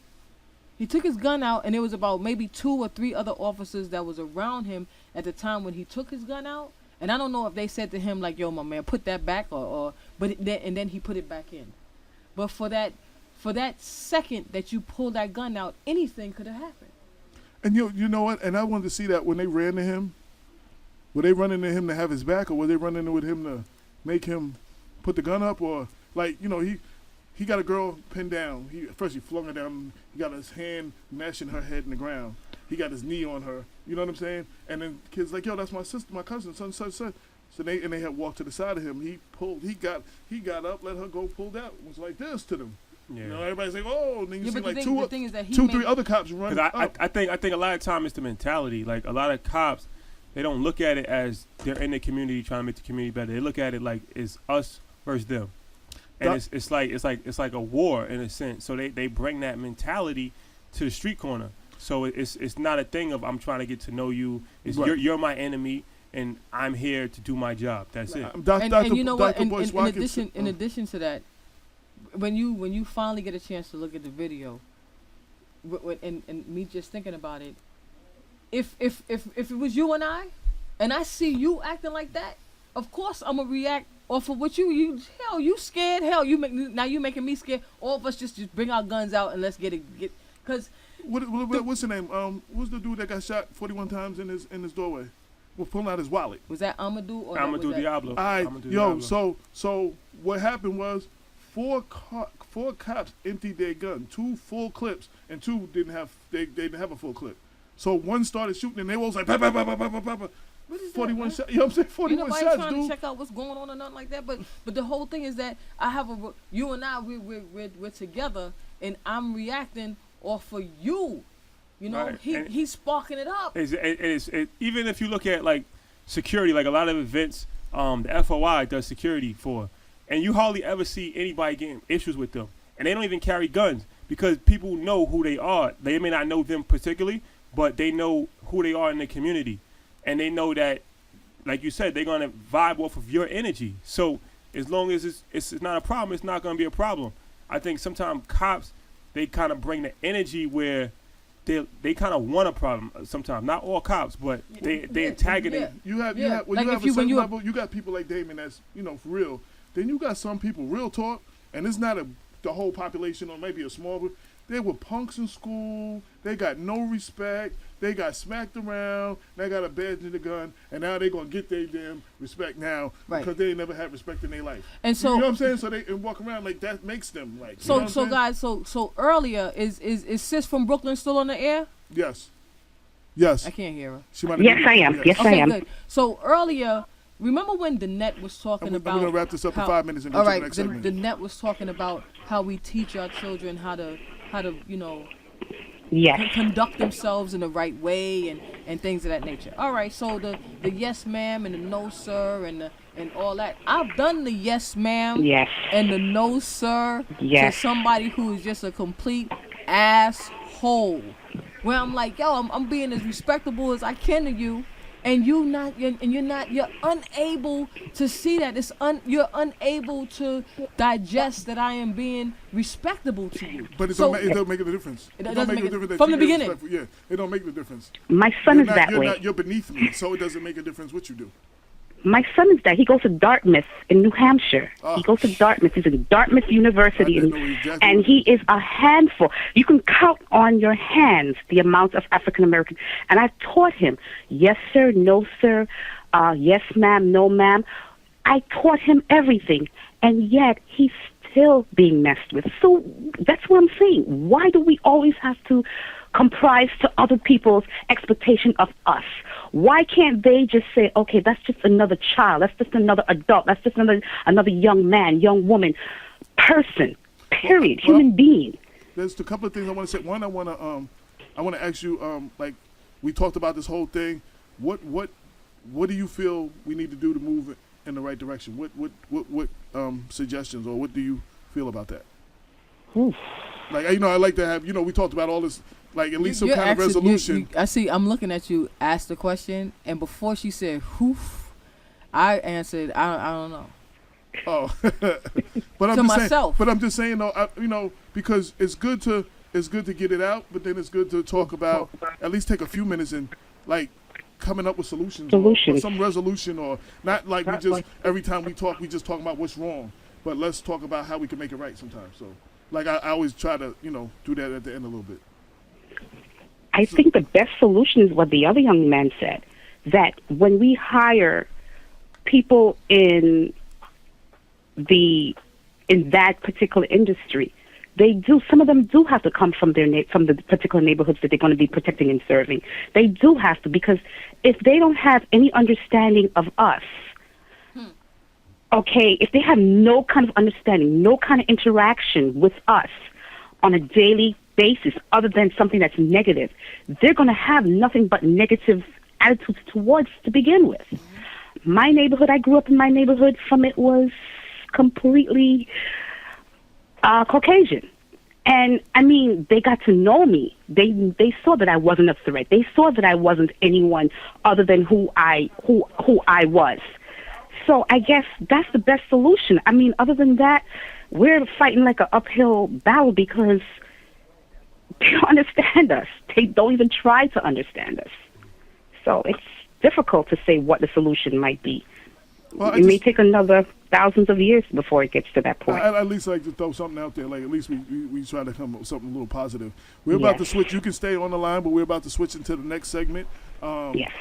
He took his gun out, and there was about maybe 2 or 3 other officers that was around him at the time when he took his gun out. And I don't know if they said to him like, "Yo, my man, put that back," and then he put it back in. But for that second that you pulled that gun out, anything could have happened. And you know what? And I wanted to see that when they ran to him. Were they running to him to have his back, or were they running with him to make him put the gun up, or like he got a girl pinned down. First he flung her down. He got his hand mashing her head in the ground. He got his knee on her. You know what I'm saying? And then kids like, yo, that's my sister, my cousin, son, such. So they had walked to the side of him. He got up, let her go, pulled out. It was like this to them. Yeah. You know, everybody's like, oh, and then you see like two, 3 other cops run up. I think a lot of time it's the mentality. Like a lot of cops, they don't look at it as they're in the community trying to make the community better. They look at it like it's us versus them. And it's like a war in a sense. So they bring that mentality to the street corner. So it's not a thing of I'm trying to get to know you. It's right. You're my enemy, and I'm here to do my job. That's it. And you know what? In addition to that, when you finally get a chance to look at the video, and me just thinking about it, if it was you and I see you acting like that, of course I'm gonna react off of what you scared. Hell, you making me scared. All of us just bring our guns out and let's get because. What's the name? Who's the dude that got shot 41 times in his doorway? We're pulling out his wallet. Was that Amadou or Amadou Diablo? So what happened was 4 cops emptied their gun, 2 full clips, and 2 didn't have a full clip. So one started shooting, and they was like, bah, bah, bah, bah, bah, bah, bah. What is 41 shots. You know what I'm saying? 41 shots, trying dude. to check out what's going on or nothing like that. But the whole thing is that you and I we're together, and I'm reacting off of you. You know, right. he's sparking it up. Even if you look at like security, like a lot of events, the FOI does security for, and you hardly ever see anybody getting issues with them, and they don't even carry guns because people know who they are. They may not know them particularly, but they know who they are in the community, and they know that, like you said, they're gonna vibe off of your energy. So as long as it's not a problem, it's not gonna be a problem. I think sometimes cops, they kind of bring the energy where they kind of want a problem sometimes. Not all cops, but they antagonate. You have a certain level. You got people like Damon that's for real. Then you got some people, real talk, and it's not the whole population or maybe a small group. They were punks in school. They got no respect. They got smacked around. They got a badge in the gun, and now they're gonna get their damn respect now because they ain't never had respect in their life. And so you know what I'm saying. So they walk around like that makes them like. So guys, so earlier is Sis from Brooklyn still on the air? Yes. Yes. I can't hear her. Yes, I am. Yes, I am. Good. So earlier, remember when the net was talking about? I'm gonna wrap this up in 5 minutes and go to the next segment. The net was talking about how we teach our children how to conduct themselves in the right way and things of that nature. All right, so the yes ma'am and the no sir and all that. I've done the yes ma'am and the no sir to somebody who is just a complete asshole. Where I'm like, yo, I'm being as respectable as I can to you, and you're unable to see that. You're unable to digest that I am being respectable to you. But it don't make a difference. It doesn't make a difference from the beginning. Yeah, it don't make the difference. My son is that way. You're beneath me, so it doesn't make a difference what you do. My son is that. He goes to Dartmouth in New Hampshire. He goes to Dartmouth. He's at Dartmouth University, and he is a handful. You can count on your hands the amount of African American. And I've taught him, yes sir, no sir, yes ma'am, no ma'am. I taught him everything, and yet he's still being messed with. So that's what I'm saying. Why do we always have to comprise to other people's expectation of us? Why can't they just say, okay, that's just another child, that's just another adult, that's just another young man, young woman, person, period, human being? There's a couple of things I want to say. One, I want to ask you, like we talked about this whole thing. What do you feel we need to do to move in the right direction? What suggestions, or what do you feel about that? Oof. Like I like to have we talked about all this. Like at least some kind of resolution. I see. I'm looking at you. Ask the question, and before she said "hoof," I answered, I don't know. Oh, but I'm To just myself. saying. But I'm just saying though, because it's good to get it out, but then it's good to talk about, at least take a few minutes and like coming up with solutions. Or some resolution, or not like we just every time we talk we just talk about what's wrong, but let's talk about how we can make it right sometimes. So like I always try to do that at the end a little bit. I think the best solution is what the other young man said, that when we hire people in that particular industry, some of them do have to come from from the particular neighborhoods that they're going to be protecting and serving. They do have to, because if they don't have any understanding of us, okay, if they have no kind of understanding, no kind of interaction with us on a daily basis other than something that's negative, they're going to have nothing but negative attitudes towards to begin with. My neighborhood, I grew up in my neighborhood, from it was completely Caucasian. And I mean, they got to know me. They saw that I wasn't a threat. They saw that I wasn't anyone other than who I was. So I guess that's the best solution. I mean, other than that, we're fighting like an uphill battle because they don't understand us. They don't even try to understand us. So it's difficult to say what the solution might be. Well, it may take another thousands of years before it gets to that point. I at least like to throw something out there. Like at least we try to come up with something a little positive. We're about to switch. You can stay on the line, but we're about to switch into the next segment. Yes.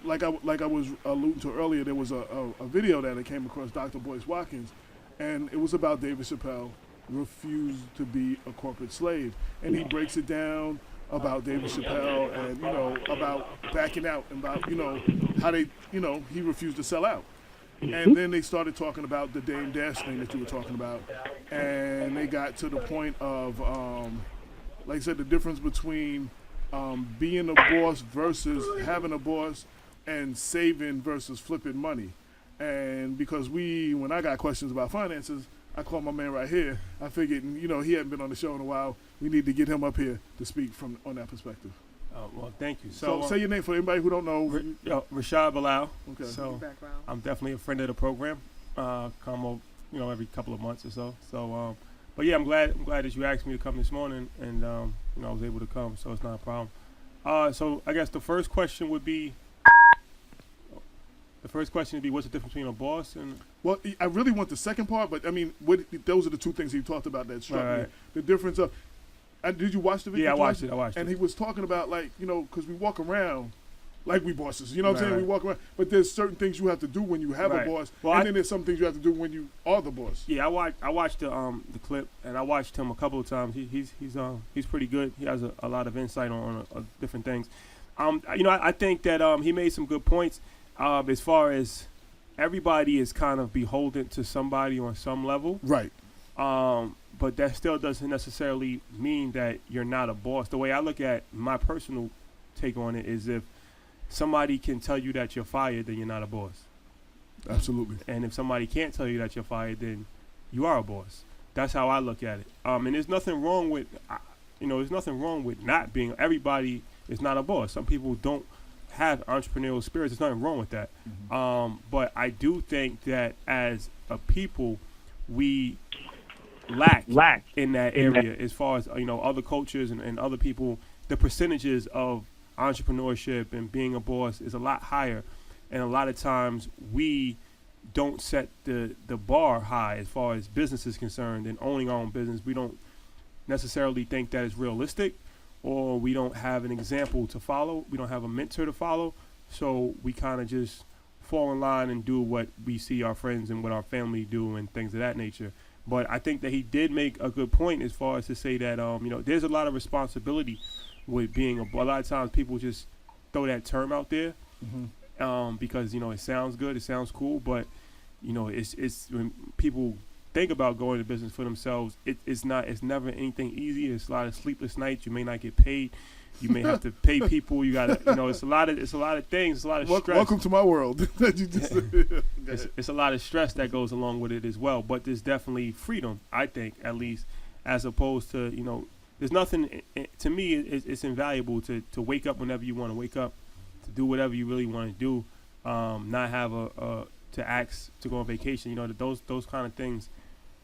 Like I was alluding to earlier, there was a video that I came across, Dr. Boyce Watkins, and it was about David Chappelle refused to be a corporate slave, and he breaks it down about David Chappelle and about backing out and about how they he refused to sell out. And then they started talking about the Dame Dash thing that you were talking about, and they got to the point of like I said, the difference between being a boss versus having a boss, and saving versus flipping money. And because when I got questions about finances, I called my man right here. I figured, he hadn't been on the show in a while. We need to get him up here to speak on that perspective. Well, thank you. So say your name for anybody who don't know. Rashad Bilal. Okay. So I'm definitely a friend of the program. Come over, every couple of months or so. So, but yeah, I'm glad that you asked me to come this morning, and I was able to come, so it's not a problem. So I guess the first question would be, what's the difference between a boss and? Well, I really want the second part, but I mean, those are the two things he talked about that struck me. The difference of. Did you watch the video? Yeah, I watched it. And he was talking about because we walk around like we bosses. You know what I'm saying? We walk around, but there's certain things you have to do when you have a boss, and then there's some things you have to do when you are the boss. Yeah, I watched the clip, and I watched him a couple of times. He's pretty good. He has a lot of insight on different things. I think that he made some good points as far as everybody is kind of beholden to somebody on some level. Right. But that still doesn't necessarily mean that you're not a boss. The way I look at my personal take on it is if somebody can tell you that you're fired, then you're not a boss. Absolutely. And if somebody can't tell you that you're fired, then you are a boss. That's how I look at it. And there's nothing wrong with, not being. Everybody is not a boss. Some people don't have entrepreneurial spirits. There's nothing wrong with that. Mm-hmm. But I do think that as a people, we lack in that area as far as other cultures and other people. The percentages of entrepreneurship and being a boss is a lot higher, and a lot of times we don't set the bar high as far as business is concerned and owning our own business. We don't necessarily think that is realistic, or we don't have an example to follow. We don't have a mentor to follow, so we kind of just fall in line and do what we see our friends and what our family do and things of that nature. But I think that he did make a good point as far as to say that, there's a lot of responsibility with being a lot of times people just throw that term out there because, it sounds good, it sounds cool. But, it's when people think about going to business for themselves, it's never anything easy. It's a lot of sleepless nights. You may not get paid. You may have to pay people. You got to, it's a lot of things. It's a lot of stress. Welcome to my world. It's a lot of stress that goes along with it as well. But there's definitely freedom, I think, at least, as opposed to, there's nothing, to me, it's invaluable to wake up whenever you want to wake up, to do whatever you really want to do, not have to ask to go on vacation. You know, that those kind of things.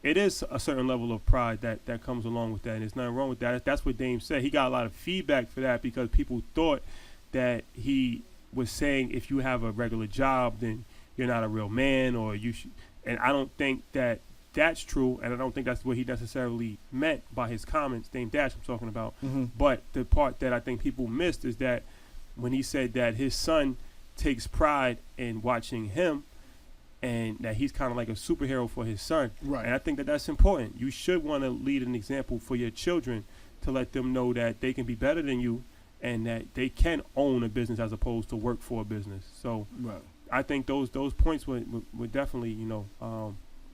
It is a certain level of pride that comes along with that, and there's nothing wrong with that. That's what Dame said. He got a lot of feedback for that because people thought that he was saying if you have a regular job, then you're not a real man, or you should. And I don't think that that's true, and I don't think that's what he necessarily meant by his comments, Dame Dash I'm talking about. Mm-hmm. But the part that I think people missed is that when he said that his son takes pride in watching him, and that he's kind of like a superhero for his son. Right. And I think that that's important. You should want to lead an example for your children to let them know that they can be better than you and that they can own a business as opposed to work for a business. So Right. I think those points were definitely,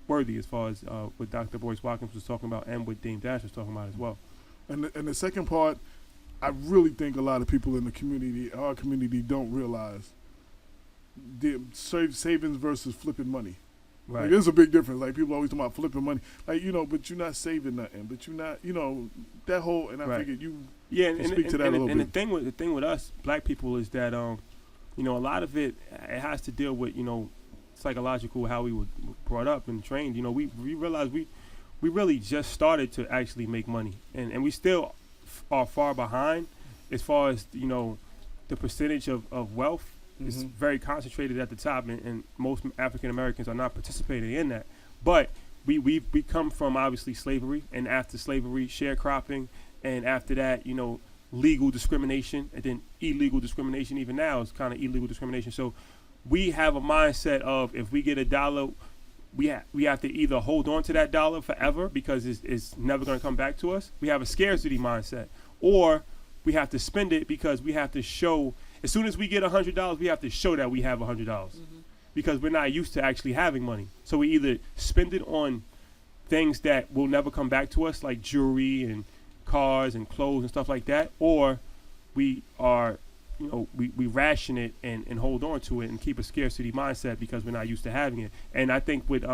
worthy as far as what Dr. Boyce Watkins was talking about and what Dame Dash was talking about as well. And the second part, I really think a lot of people in the community, our community, don't realize the savings versus flipping money. Right. Like, there's a big difference. Like, people always talk about flipping money. Like, but you're not saving nothing. But you're not, that whole. And I Right. figured you. Yeah, can speak to that a little and bit. the thing with us black people is that a lot of it has to deal with psychological how we were brought up and trained. We realized we really just started to actually make money, and we still are far behind as far as the percentage of wealth. It's Mhm. very concentrated at the top, and most African Americans are not participating in that. But we come from obviously slavery, and after slavery, sharecropping, and after that, legal discrimination, and then illegal discrimination. Even now, it's kind of illegal discrimination. So we have a mindset of if we get $1, we have to either hold on to that dollar forever because it's never going to come back to us. We have a scarcity mindset, or we have to spend it because we have to show. As soon as we get $100, we have to show that we have $100 because we're not used to actually having money. So we either spend it on things that will never come back to us, like jewelry and cars and clothes and stuff like that, or we are, we ration it and hold on to it and keep a scarcity mindset because we're not used to having it. And I think with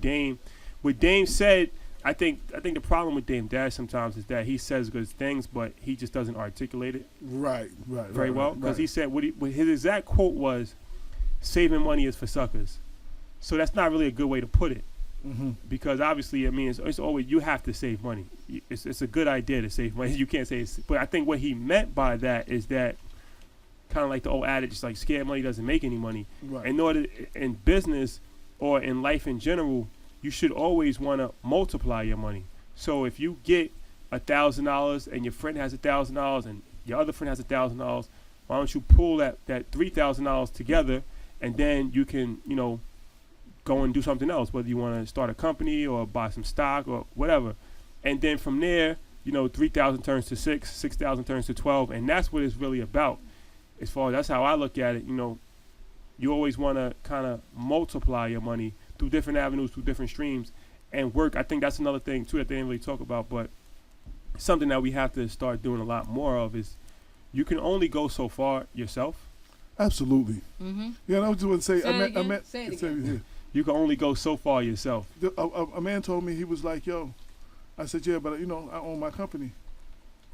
Dame said, I think the problem with Dame Dash sometimes is that he says good things, but he just doesn't articulate it Right. very well. Because right. he said his exact quote was, "Saving money is for suckers." So that's not really a good way to put it, Mm-hmm. because obviously, I mean, it's always you have to save money. It's a good idea to save money. You can't say, but I think what he meant by that is that kind of like the old adage, it's like scared money doesn't make any money. Right. In business or in life in general, you should always want to multiply your money. So if you get $1,000 and your friend has $1,000 and your other friend has $1,000, why don't you pull that $3,000 together, and then you can go and do something else, whether you want to start a company or buy some stock or whatever. And then from there, 3,000 turns to 6, 6,000 turns to 12, and that's what it's really about. As far as that's how I look at it, you always want to kind of multiply your money through different avenues, through different streams, and work. I think that's another thing too that they didn't really talk about, but something that we have to start doing a lot more of is you can only go so far yourself. Absolutely. Mm-hmm. Yeah, and I was just going to say, Say it again. You can only go so far yourself. A man told me, he was like, "Yo," I said, "Yeah, but I own my company,"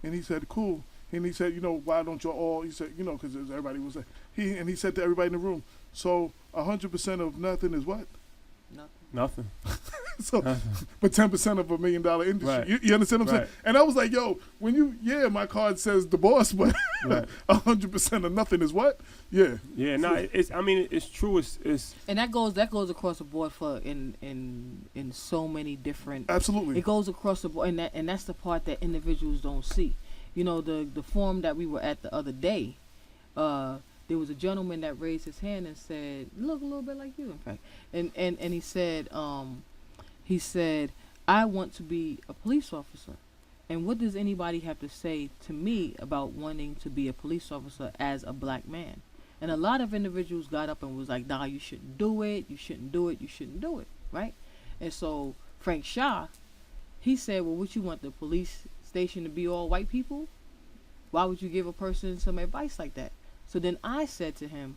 and he said, "Cool." And he said, "Why don't you all?" He said, because everybody was there. He said to everybody in the room, "So 100% of nothing is what?" Nothing. So, but 10% of $1 million industry. Right. You understand what I'm Right. saying? And I was like, "Yo, my card says the boss, but Right. 100% of nothing is what?" Yeah. Yeah, no, it's true. It's And that goes across the board for in so many different. Absolutely. It goes across the board, and that's the part that individuals don't see. The forum that we were at the other day, there was a gentleman that raised his hand and said, "Look a little bit like you, in fact," and he said, "I want to be a police officer." And what does anybody have to say to me about wanting to be a police officer as a black man? And a lot of individuals got up and was like, "Nah, you shouldn't do it. You shouldn't do it. You shouldn't do it." Right? And so Frank Shaw, he said, "Well, what you want the police station to be all white people? Why would you give a person some advice like that?" So then I said to him,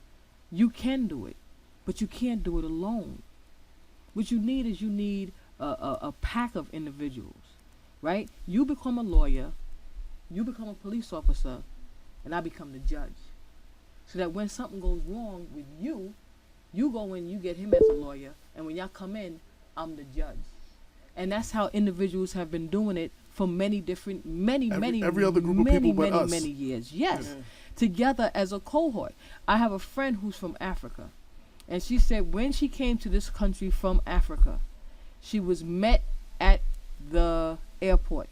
"You can do it, but you can't do it alone. What you need is a pack of individuals, right? You become a lawyer, you become a police officer, and I become the judge. So that when something goes wrong with you, You go in, you get him as a lawyer, and when y'all come in, I'm the judge. And that's how individuals have been doing it for many different, many other group of people but us. many years. Yes, together as a cohort. I have a friend who's from Africa, and she said when she came to this country from Africa, she was met at the airport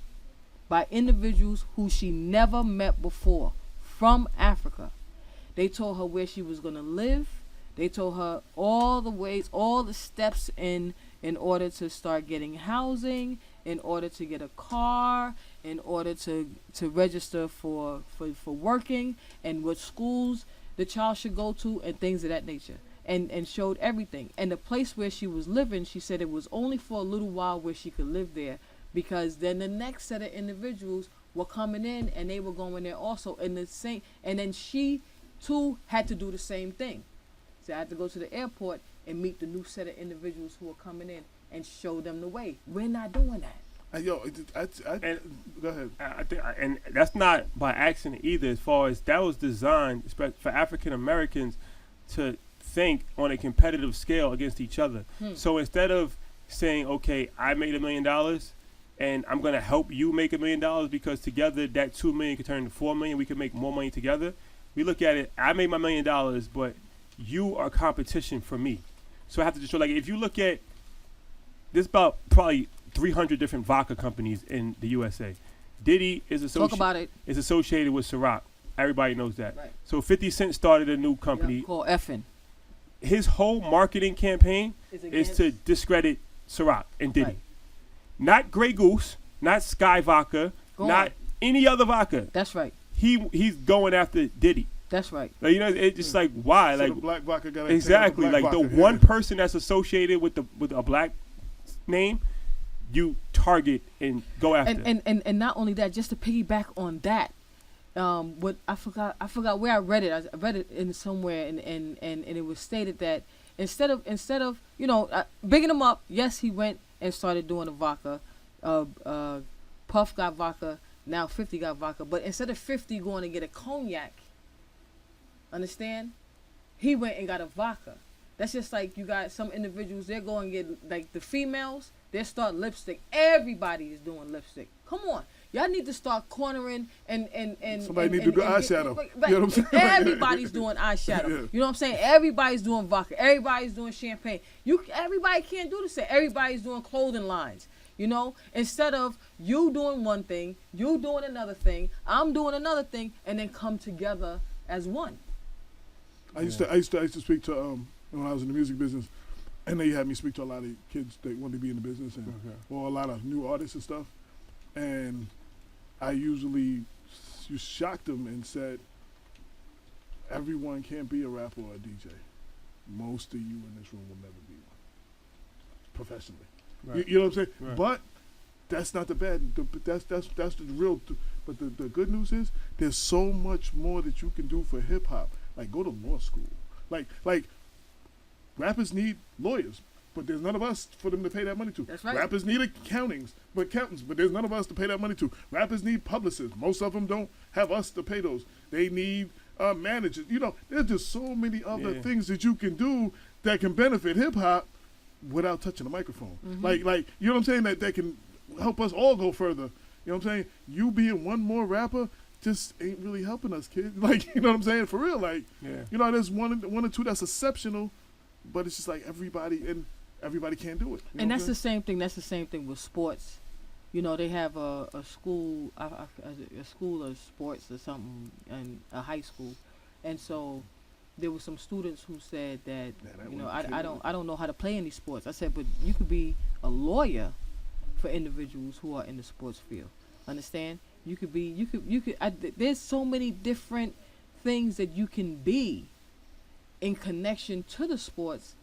by individuals who she never met before from Africa. They told her where she was going to live. They told her all the ways, all the steps in order to start getting housing, in order to get a car, in order to register for working, and what schools the child should go to, and things of that nature. And showed everything. And the place where she was living, she said it was only for a little while where she could live there, because then the next set of individuals were coming in and they were going there also in the same, and then she too had to do the same thing. So I had to go to the airport and meet the new set of individuals who are coming in and show them the way. We're not doing that. Go ahead. I think, and that's not by accident either. As far as that was designed for African Americans to think on a competitive scale against each other. So instead of saying, okay, I made $1 million and I'm going to help you make $1 million because together that $2 million could turn into $4 million, we could make more money together. We look at it, I made my $1 million, but you are competition for me. So I have to just show, like, if you look at, there's about probably 300 different vodka companies in the USA. Diddy is associated with Ciroc. Everybody knows that. Right. So 50 Cent started a new company called Effin. His whole marketing campaign is to discredit Ciroc and Diddy. Right. Not Grey Goose, not Sky Vodka, not any other vodka. That's right. He's going after Diddy. That's right. Like, it's just like, why? So like the black vodka got exactly black like vodka. The one person that's associated with a black name, you target and go after. And not only that, just to piggyback on that. What I forgot where I read it. I read it in somewhere, and it was stated that instead of bigging him up, yes, he went and started doing a vodka. Puff got vodka. Now 50 got vodka. But instead of 50 going to get a cognac, understand? He went and got a vodka. That's just like you got some individuals. They're going to get, like the females. They start lipstick. Everybody is doing lipstick. Come on. Y'all need to start cornering and somebody need to do eyeshadow. You know what I'm saying? Everybody's doing eyeshadow. Yeah. You know what I'm saying? Everybody's doing vodka. Everybody's doing champagne. Everybody can't do the same. Everybody's doing clothing lines. Instead of you doing one thing, you doing another thing, I'm doing another thing, and then come together as one. I used to speak to when I was in the music business, and they had me speak to a lot of kids that wanted to be in the business or a lot of new artists and stuff, and I usually shocked them and said, everyone can't be a rapper or a DJ. Most of you in this room will never be one, professionally. Right. You know what I'm saying? Right. But that's not the bad. That's the real. But the good news is there's so much more that you can do for hip hop. Like go to law school. Like rappers need lawyers, but there's none of us for them to pay that money to. That's right. Rappers need accountants, but there's none of us to pay that money to. Rappers need publicists. Most of them don't have us to pay those. They need managers. There's just so many other things that you can do that can benefit hip hop without touching the microphone. Mm-hmm. Like you know what I'm saying? That can help us all go further. You know what I'm saying? You being one more rapper just ain't really helping us, kids. Like, you know what I'm saying? For real. Like, there's one or two that's exceptional, but it's just like everybody can't do it. And that's the same thing. That's the same thing with sports. They have a school, a school of sports or something, and a high school, and so there were some students who said that I don't know how to play any sports. I said, but you could be a lawyer for individuals who are in the sports field. Understand? You could. There's so many different things that you can be in connection to the sports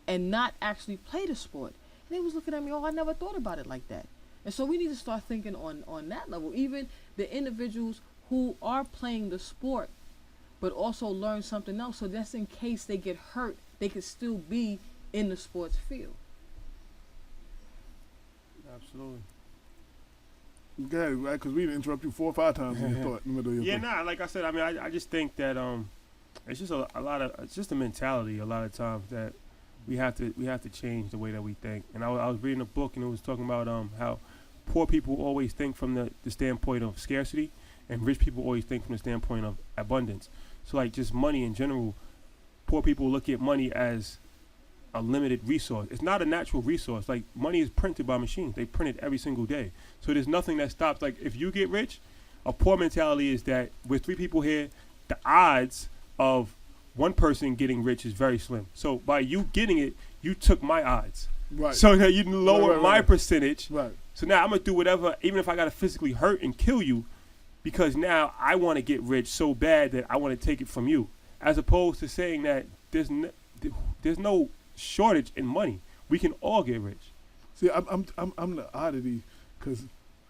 and not actually play the sport. And they was looking at me, I never thought about it like that. And so we need to start thinking on that level. Even the individuals who are playing the sport, but also learn something else. So that's in case they get hurt, they could still be in the sports field. Absolutely. Okay, right? Because we didn't interrupt you 4 or 5 times in your thought in the middle of your thought. Like I said, I just think that it's just a lot of it's just a mentality a lot of times that we have to change the way that we think. And I was reading a book and it was talking about how poor people always think from the standpoint of scarcity, and rich people always think from the standpoint of abundance. So like just money in general, poor people look at money as a limited resource. It's not a natural resource. Like money is printed by machines. They print it every single day. So there's nothing that stops. Like if you get rich, a poor mentality is that with 3 people here, the odds of one person getting rich is very slim. So by you getting it, you took my odds. Right. So that you lower my percentage. Right. So now I'm going to do whatever, even if I got to physically hurt and kill you, because now I want to get rich so bad that I want to take it from you. As opposed to saying that there's no shortage in money. We can all get rich. See, I'm the oddity because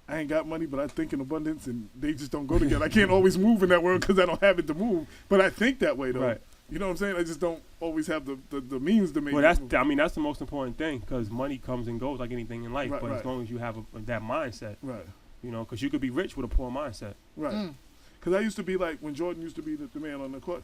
I ain't got money, but I think in abundance, and they just don't go together. I can't always move in that world because I don't have it to move. But I think that way, though. Right. You know what I'm saying? I just don't always have the means to make well, it move. that's the most important thing, because money comes and goes like anything in life. Right, but right. as long as you have that mindset, Right. you know, because you could be rich with a poor mindset. Right. Because I used to be like, when Jordan used to be the man on the court,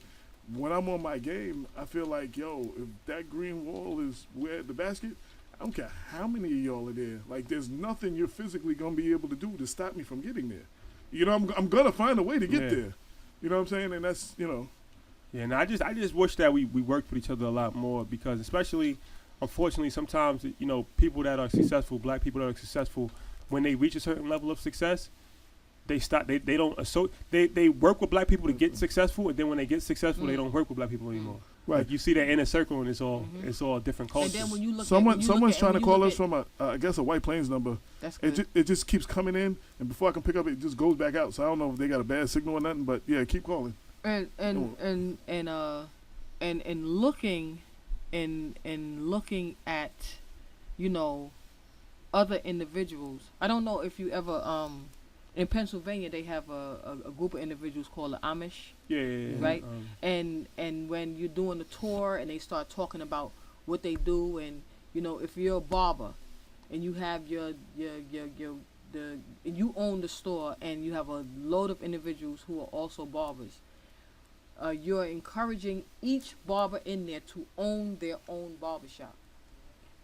when I'm on my game, I feel like, yo, if that green wall is where the basket, I don't care how many of y'all are there. Like, there's nothing you're physically going to be able to do to stop me from getting there. You know, I'm going to find a way to get there. You know what I'm saying? And that's, you know. Yeah, and I just wish that we worked with each other a lot more, because especially, unfortunately, sometimes, you know, people that are successful, black people that are successful, when they reach a certain level of success, they stop. They don't they work with black people to get successful, and then when they get successful, they don't work with black people anymore. Right. Like you see that inner circle, and it's all different cultures. And then when you look someone's trying to call us at, from I guess a White Plains number. That's good. It just keeps coming in, and before I can pick up, it just goes back out. So I don't know if they got a bad signal or nothing, but yeah, keep calling. And looking at, you know, other individuals. I don't know if you ever in Pennsylvania they have a group of individuals called the Amish. Yeah. Right. And when you're doing the tour and they start talking about what they do, and you know, if you're a barber and you have and you own the store and you have a load of individuals who are also barbers. You're encouraging each barber in there to own their own barbershop.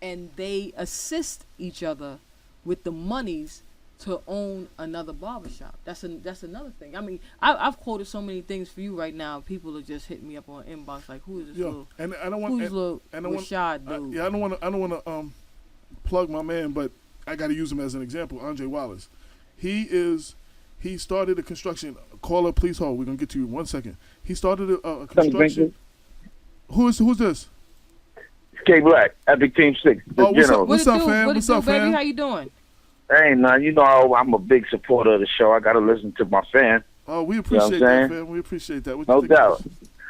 And they assist each other with the monies to own another barbershop. That's another thing. I mean, I've quoted so many things for you right now. People are just hitting me up on inbox like, who is this little? And I don't want Rashad dude? I don't want to plug my man, but I got to use him as an example. Andre Wallace. He started a construction. Caller, please hold. We're gonna get to you in 1 second. He started a construction. Who's this? K Black, Epic Team 6. What's up, fam? What's up, baby? How you doing? Hey, man, you know I'm a big supporter of the show. I got to listen to my fans. Oh, we appreciate that, fam. We appreciate that. No doubt.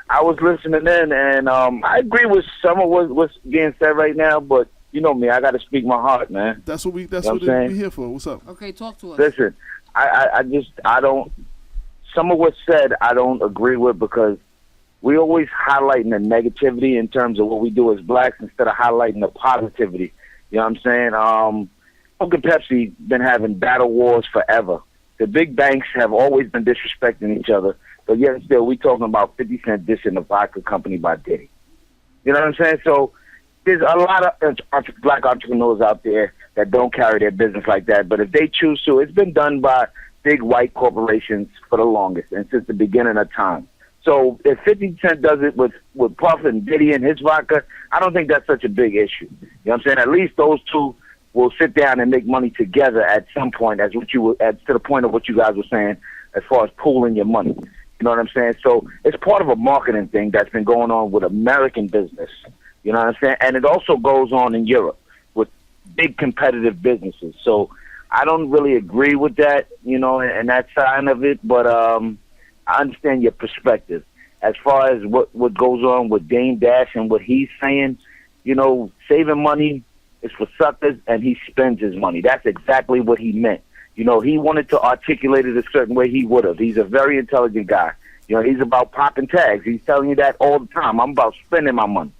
I was listening in, and I agree with some of what's being said right now, but you know me, I got to speak my heart, man. That's what we here for. What's up? Okay, talk to us. Listen, I don't. Some of what's said, I don't agree with, because we always highlighting the negativity in terms of what we do as blacks instead of highlighting the positivity. You know what I'm saying? Coke and Pepsi been having battle wars forever. The big banks have always been disrespecting each other, but yet still we talking about 50 Cent dissing the vodka company by Diddy. You know what I'm saying? So there's a lot of black entrepreneurs out there that don't carry their business like that, but if they choose to, it's been done by big white corporations for the longest and since the beginning of time. So if 50 Cent does it with Puff and Diddy and his vodka, I don't think that's such a big issue. You know what I'm saying? At least those two will sit down and make money together at some point, to the point of what you guys were saying as far as pooling your money. You know what I'm saying? So it's part of a marketing thing that's been going on with American business. You know what I'm saying? And it also goes on in Europe with big competitive businesses. So I don't really agree with that, you know, and that side of it, but I understand your perspective. As far as what goes on with Dame Dash and what he's saying, you know, saving money is for suckers, and he spends his money. That's exactly what he meant. You know, he wanted to articulate it a certain way, he would have. He's a very intelligent guy. You know, he's about popping tags. He's telling you that all the time. I'm about spending my money.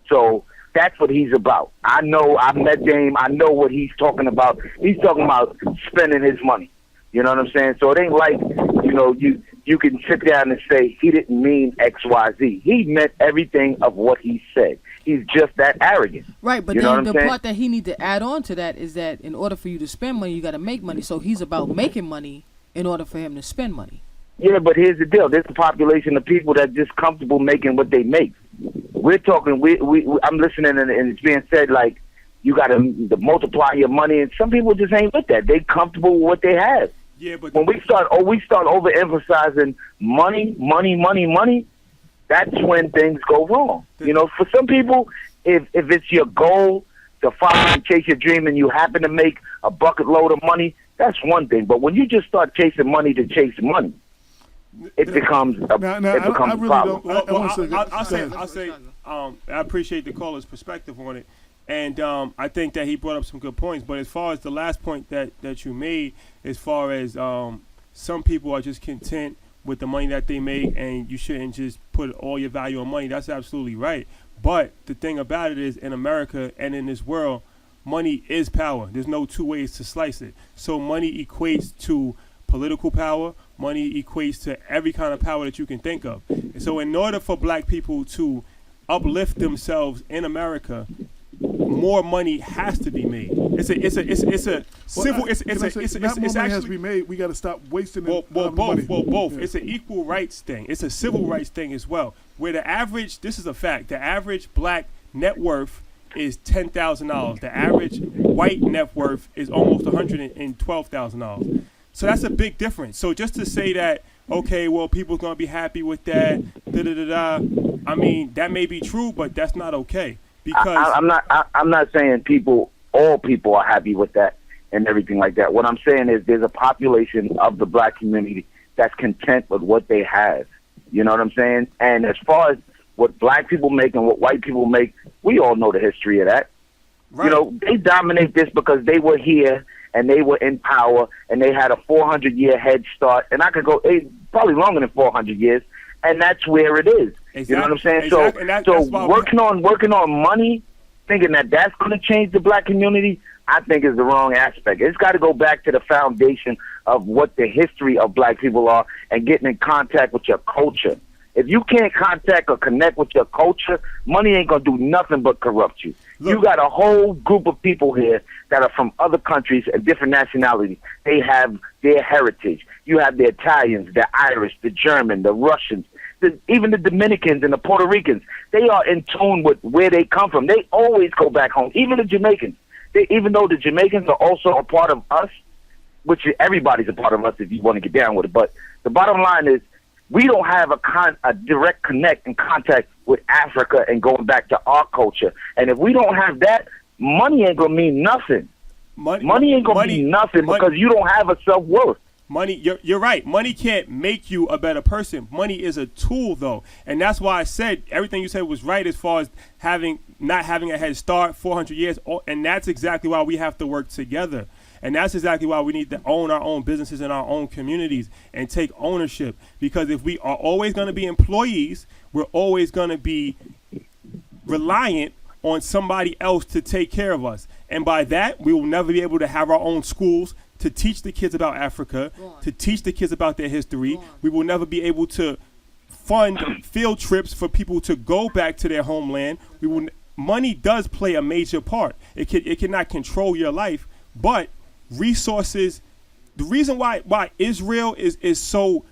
So that's what he's about. I know, I met Dame. I know what he's talking about. He's talking about spending his money. You know what I'm saying? So it ain't like, you know, you can sit down and say he didn't mean X, Y, Z. He meant everything of what he said. He's just that arrogant. Right, but you know then the part that he need to add on to that is that in order for you to spend money, you got to make money. So he's about making money in order for him to spend money. Yeah, but here's the deal. There's a population of people that just comfortable making what they make. We're talking, I'm listening and it's being said like you got to multiply your money, and some people just ain't with that. They comfortable with what they have. Yeah, but when we start overemphasizing money, that's when things go wrong. You know, for some people, if it's your goal to follow and chase your dream and you happen to make a bucket load of money, that's one thing. But when you just start chasing money to chase money, it becomes a problem. I'll say, I appreciate the caller's perspective on it. And I think that he brought up some good points. But as far as the last point that you made, as far as some people are just content with the money that they make and you shouldn't just put all your value on money, that's absolutely right. But the thing about it is, in America and in this world, money is power. There's no two ways to slice it. So money equates to political power. Money equates to every kind of power that you can think of. And so in order for black people to uplift themselves in America, more money has to be made. It's has to be made. We got to stop wasting both. money. Both. Yeah. It's an equal rights thing. It's a civil rights thing as well. Where the average, this is a fact, the average black net worth is $10,000. The average white net worth is almost $112,000. So that's a big difference. So just to say that, okay, well, people's gonna be happy with that, I mean, that may be true, but that's not okay. Because I'm not saying all people are happy with that and everything like that. What I'm saying is there's a population of the black community that's content with what they have. You know what I'm saying? And as far as what black people make and what white people make, we all know the history of that. Right. You know, they dominate this because they were here and they were in power and they had a 400-year head start. And I could go probably longer than 400 years. And that's where it is. Exactly. You know what I'm saying? Exactly. So working on money, thinking that that's going to change the black community, I think is the wrong aspect. It's got to go back to the foundation of what the history of black people are and getting in contact with your culture. If you can't contact or connect with your culture, money ain't going to do nothing but corrupt you. Look, you got a whole group of people here that are from other countries and different nationalities. They have their heritage. You have the Italians, the Irish, the German, the Russians, even the Dominicans and the Puerto Ricans. They are in tune with where they come from. They always go back home. Even the Jamaicans. Even though the Jamaicans are also a part of us, which everybody's a part of us if you want to get down with it. But the bottom line is we don't have a direct connect and contact with Africa and going back to our culture. And if we don't have that, money ain't going to mean nothing. Money ain't going to mean nothing because you don't have a self-worth. Money, you're right. Money can't make you a better person. Money is a tool, though. And that's why I said everything you said was right as far as not having a head start, 400 years. And that's exactly why we have to work together. And that's exactly why we need to own our own businesses and our own communities and take ownership. Because if we are always going to be employees, we're always going to be reliant on somebody else to take care of us. And by that, we will never be able to have our own schools to teach the kids about Africa, to teach the kids about their history. We will never be able to fund field trips for people to go back to their homeland. Money does play a major part. It cannot control your life, but resources. The reason why Israel is so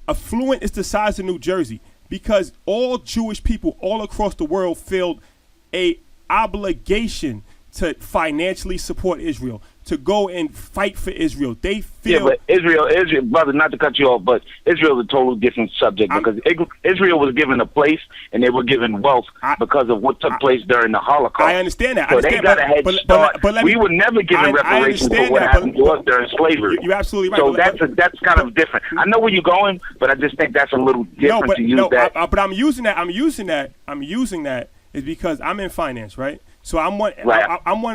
affluent is the size of New Jersey, because all Jewish people all across the world feel a obligation to financially support Israel, to go and fight for Israel. They feel... Yeah, but Israel, brother, not to cut you off, but Israel is a totally different subject because Israel was given a place and they were given wealth because of what took place during the Holocaust. I understand that. So they got a head start. We were never given reparations for what happened to us during slavery. You're absolutely right. So that's kind of different. I know where you're going, but I just think that's a little different to use that. But I'm using that is because I'm in finance, right? So I'm one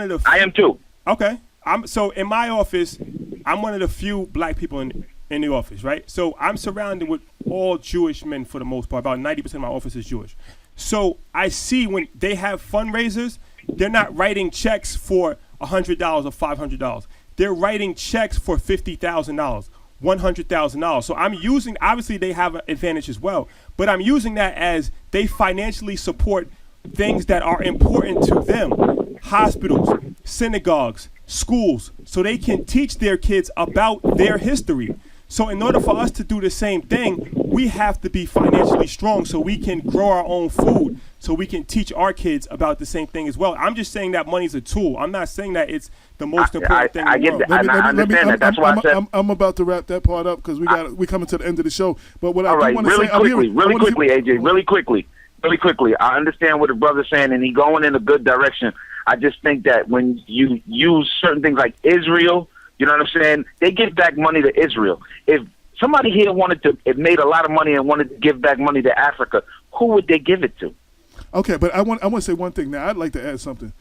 of the few, I am too. Okay. So in my office, I'm one of the few black people in the office, right? So I'm surrounded with all Jewish men for the most part. About 90% of my office is Jewish. So I see when they have fundraisers, they're not writing checks for $100 or $500. They're writing checks for $50,000. $100,000. So I'm using, obviously they have an advantage as well, but I'm using that as they financially support things that are important to them. Hospitals, synagogues, schools, so they can teach their kids about their history. So in order for us to do the same thing, we have to be financially strong so we can grow our own food, so we can teach our kids about the same thing as well. I'm just saying that money's a tool. I'm not saying that it's the most important thing in the world. I understand that. That's why I said I'm about to wrap that part up because we coming to the end of the show. But what all I right, do want to say, really quickly, I understand what the brother's saying, and he's going in a good direction. I just think that when you use certain things like Israel, you know what I'm saying? They give back money to Israel. If somebody here it made a lot of money and wanted to give back money to Africa, who would they give it to? Okay, but I want to say one thing now. I'd like to add something.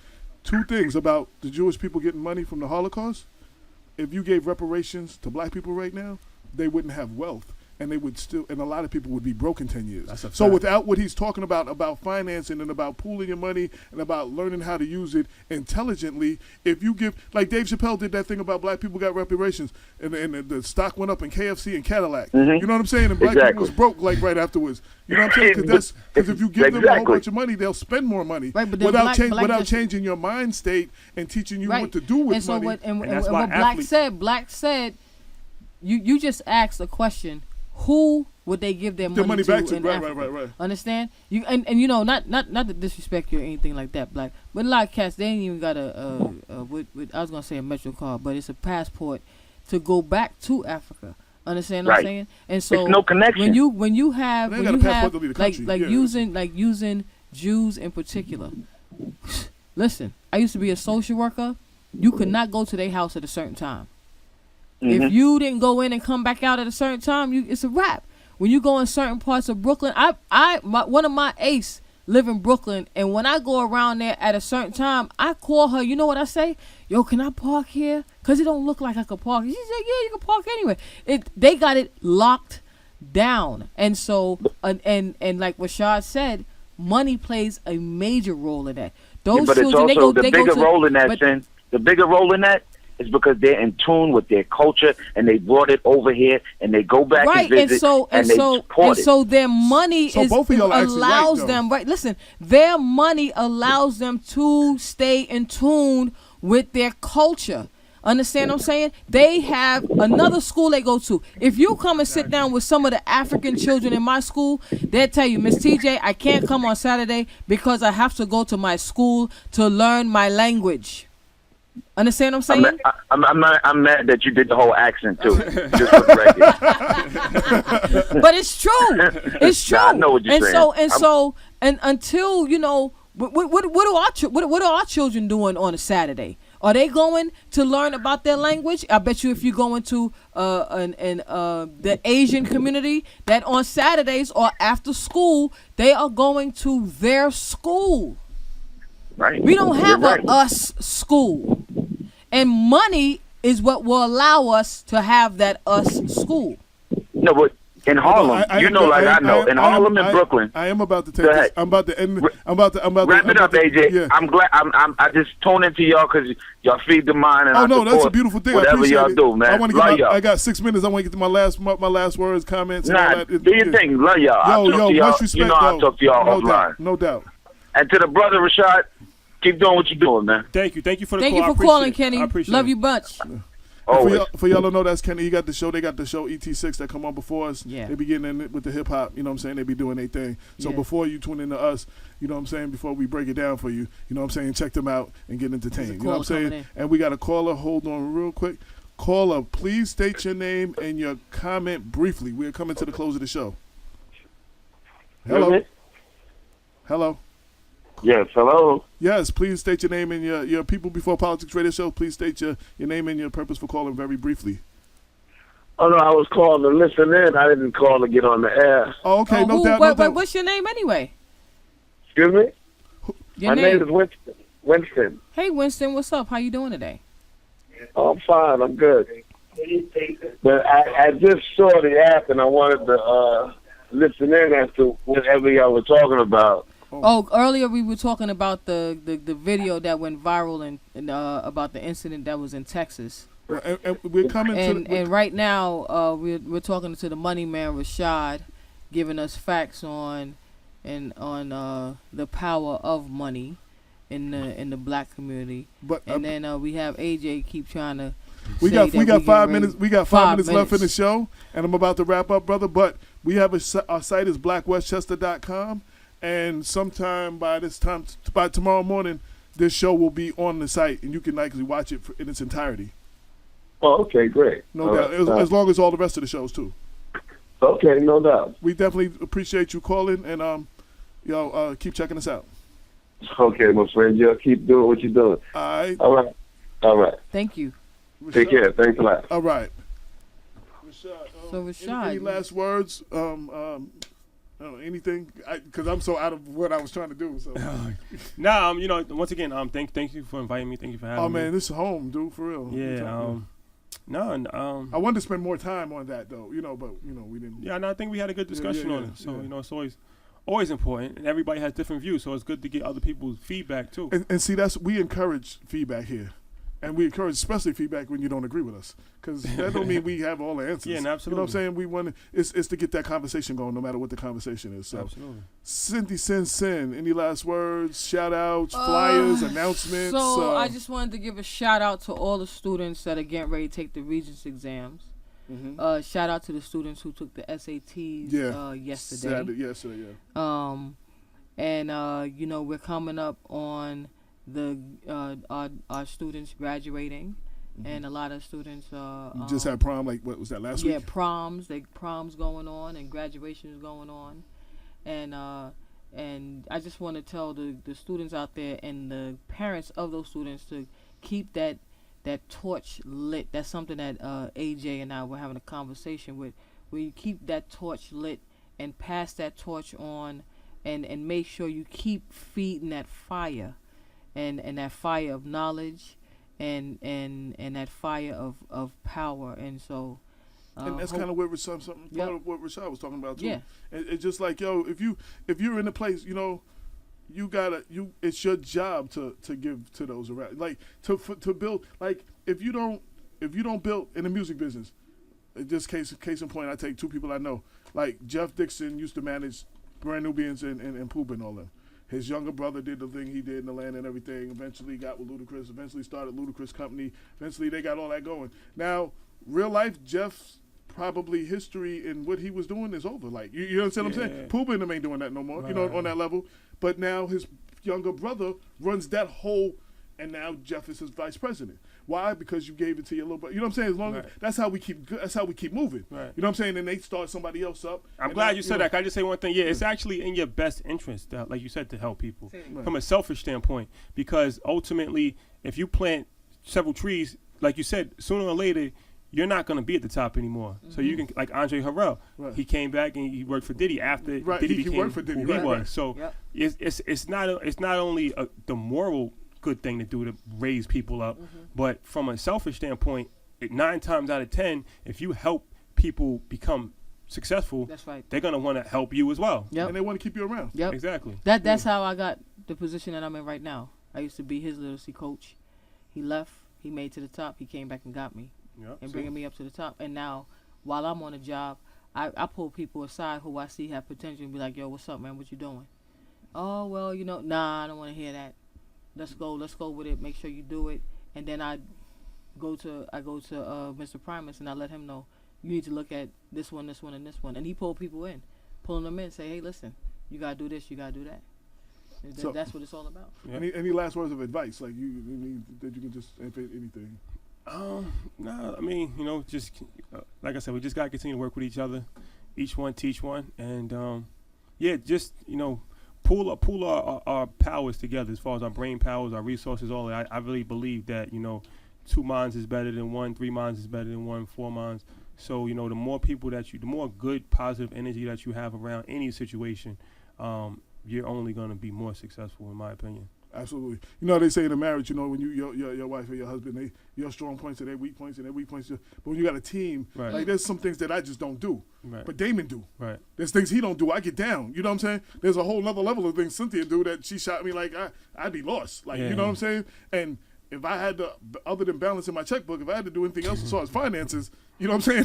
2 things about the Jewish people getting money from the Holocaust. If you gave reparations to black people right now, they wouldn't have wealth. And they would still, and a lot of people would be broke in 10 years. So without what he's talking about financing and about pooling your money and about learning how to use it intelligently, if you give, like Dave Chappelle did that thing about black people got reparations, and the stock went up in KFC and Cadillac. You know what I'm saying? And black people was broke like right afterwards. You know what I'm saying? Because if you give them a whole bunch of money, they'll spend more money without changing your mind state and teaching you what to do with money. And what Black said, you just asked a question. Who would they give their money back to? Right. Understand? You and you know, not to disrespect you or anything like that, Black. But a lot of cats, they ain't even got I was gonna say a Metro card, but it's a passport to go back to Africa. Understand what I'm saying? And so it's no connection. When you have using Jews in particular. Listen, I used to be a social worker. You could not go to their house at a certain time. If you didn't go in and come back out at a certain time, it's a wrap. When you go in certain parts of Brooklyn, one of my ace live in Brooklyn, and when I go around there at a certain time, I call her. You know what I say? Yo, can I park here? Cause it don't look like I could park. She said, yeah, you can park anywhere. They got it locked down, and so and like Rashad said, money plays a major role in that. Those but children, it's also the bigger role in that, Sin. The bigger role in that is because they're in tune with their culture and they brought it over here and they go back and visit and they support it. So their money allows them, right? Listen, their money allows them to stay in tune with their culture. Understand what I'm saying? They have another school they go to. If you come and sit down with some of the African children in my school, they'll tell you, Miss TJ, I can't come on Saturday because I have to go to my school to learn my language. Understand what I'm saying? I'm mad that you did the whole accent too. Just for the record. But it's true. It's true. Nah, I know what you're saying. And until you know, what are our children doing on a Saturday? Are they going to learn about their language? I bet you if you go into the Asian community, that on Saturdays or after school, they are going to their school. Right. We don't have us school. And money is what will allow us to have that us school. No, but in Harlem, in Harlem and Brooklyn. I am about to take this. I'm about to end. I'm about to wrap it up, AJ. Yeah. I'm glad. I just tune into y'all because y'all feed the mind. And that's a beautiful thing. Whatever y'all do, man. I want to get. I got 6 minutes. I want to get to my last words, comments. Nah, and all that. Do your thing. Love y'all. Much respect. You know I'll talk to y'all offline. No doubt. And to the brother Rashad, keep doing what you're doing, man. Thank you for the call. Thank you for calling, Kenny. Love you bunch. For y'all to know, that's Kenny. He got the show. They got the show ET6 that come on before us. Yeah. They be getting in it with the hip hop. You know what I'm saying? They be doing their thing. So before you tune into us, you know what I'm saying? Before we break it down for you, you know what I'm saying? Check them out and get entertained. You know what I'm saying? And we got a caller. Hold on real quick. Caller, please state your name and your comment briefly. We're coming to the close of the show. Hello. Hello. Yes, hello. Yes, please state your name and your People Before Politics radio show. Please state your name and your purpose for calling very briefly. Oh, no, I was calling to listen in. I didn't call to get on the air. Oh, okay, no doubt. What's your name anyway? Excuse me? My name is Winston. Hey, Winston, what's up? How you doing today? Oh, I'm fine. I'm good. But I just saw the app, and I wanted to listen in as to whatever y'all were talking about. Oh, earlier we were talking about the video that went viral and about the incident that was in Texas And we're coming and right now we're talking to the money man Rashad, giving us facts on the power of money in the black community. But then we have AJ keep trying to. We got 5 minutes. We got 5 minutes left in the show, and I'm about to wrap up, brother. But we have our site is blackwestchester.com, and sometime by tomorrow morning, this show will be on the site, and you can likely watch it in its entirety. Oh, okay, great. No doubt. As long as all the rest of the shows too. Okay, no doubt. We definitely appreciate you calling, and keep checking us out. Okay, my friend. You keep doing what you're doing. All right. Thank you. Rashad. Take care. Thanks a lot. All right. Rashad, any last words? Anything? Because I'm so out of what I was trying to do. So. Once again, thank you for inviting me. Thank you for having me. Oh man, this is home, dude, for real. Yeah. I wanted to spend more time on that though, but we didn't. Yeah, I think we had a good discussion on it. So it's always important, and everybody has different views. So it's good to get other people's feedback too. And see, we encourage feedback here. And we encourage especially feedback when you don't agree with us, because that don't mean we have all the answers. Yeah, absolutely. You know what I'm saying? We want it's to get that conversation going, no matter what the conversation is. So, absolutely. Cindy Sin, any last words, shout outs, flyers, announcements? So I just wanted to give a shout out to all the students that are getting ready to take the Regents exams. Mm-hmm. Shout out to the students who took the SATs yesterday. Yesterday. We're coming up on our students graduating, and a lot of students you just had prom, like what was that last week? Yeah, proms going on and graduation is going on, and I just want to tell the students out there and the parents of those students to keep that torch lit. That's something that AJ and I were having a conversation with, where you keep that torch lit and pass that torch on, and make sure you keep feeding that fire. And that fire of knowledge, and that fire of power, and so. And that's kind of what Rashad was talking about too. Yeah. It's just like, if you're in a place, it's your job to give to those around, like to build. Like if you don't build in the music business, just case in point, I take two people I know. Like Jeff Dixon used to manage Brand Nubians and Pooh and all them. His younger brother did the thing he did in the land and everything. Eventually got with Ludacris. Eventually started Ludacris Company. Eventually they got all that going. Now, real life, Jeff's probably history and what he was doing is over. Like, you understand what I'm saying? Pooh and them ain't doing that no more, right. On that level. But now his younger brother runs that whole, and now Jeff is his vice president. Why? Because you gave it to your little brother. You know what I'm saying? That's how we keep moving. Right. You know what I'm saying? And they start somebody else up. I'm glad you said that. Can I just say one thing? Yeah, it's actually in your best interest, like you said, to help people from a selfish standpoint. Because ultimately, if you plant several trees, like you said, sooner or later, you're not going to be at the top anymore. Mm-hmm. So you can, like Andre Harrell, he came back and he worked for Diddy after Diddy became who he was. So it's not only the moral good thing to do to raise people up, but from a selfish standpoint, 9 times out of 10, if you help people become successful, that's right, they're gonna want to help you as well. And they want to keep you around. Exactly. That's how I got the position that I'm in right now. I used to be his literacy coach. He left. He made to the top. He came back and got me, bringing me up to the top. And now, while I'm on a job, I pull people aside who I see have potential and be like, "Yo, what's up, man? What you doing?" "Oh, well, nah, I don't want to hear that. Let's go with it. Make sure you do it." And then I go to Mr. Primus and I let him know, you need to look at this one, and this one. And he pulled people in, pulling them in, say, "Hey, listen, you gotta do this, you gotta do that." So that's what it's all about. Any last words of advice, like that you can just anything? No, I mean, just like I said, we just gotta continue to work with each other, each one teach one, and just pool our powers together as far as our brain powers, our resources, all that. I really believe that 2 minds is better than 1, 3 minds is better than 1, 4 minds. So the more people the more good positive energy that you have around any situation, you're only going to be more successful, in my opinion. Absolutely. They say in a marriage, when your wife or your husband, your strong points are their weak points and their weak points. But when you got a team, like there's some things that I just don't do, but Damon do. Right. There's things he don't do. I get down. You know what I'm saying? There's a whole nother level of things Cynthia do that she shot me like I'd be lost. Like you know what I'm saying? And if I had to, other than balancing my checkbook, if I had to do anything else as far as finances, you know what I'm saying?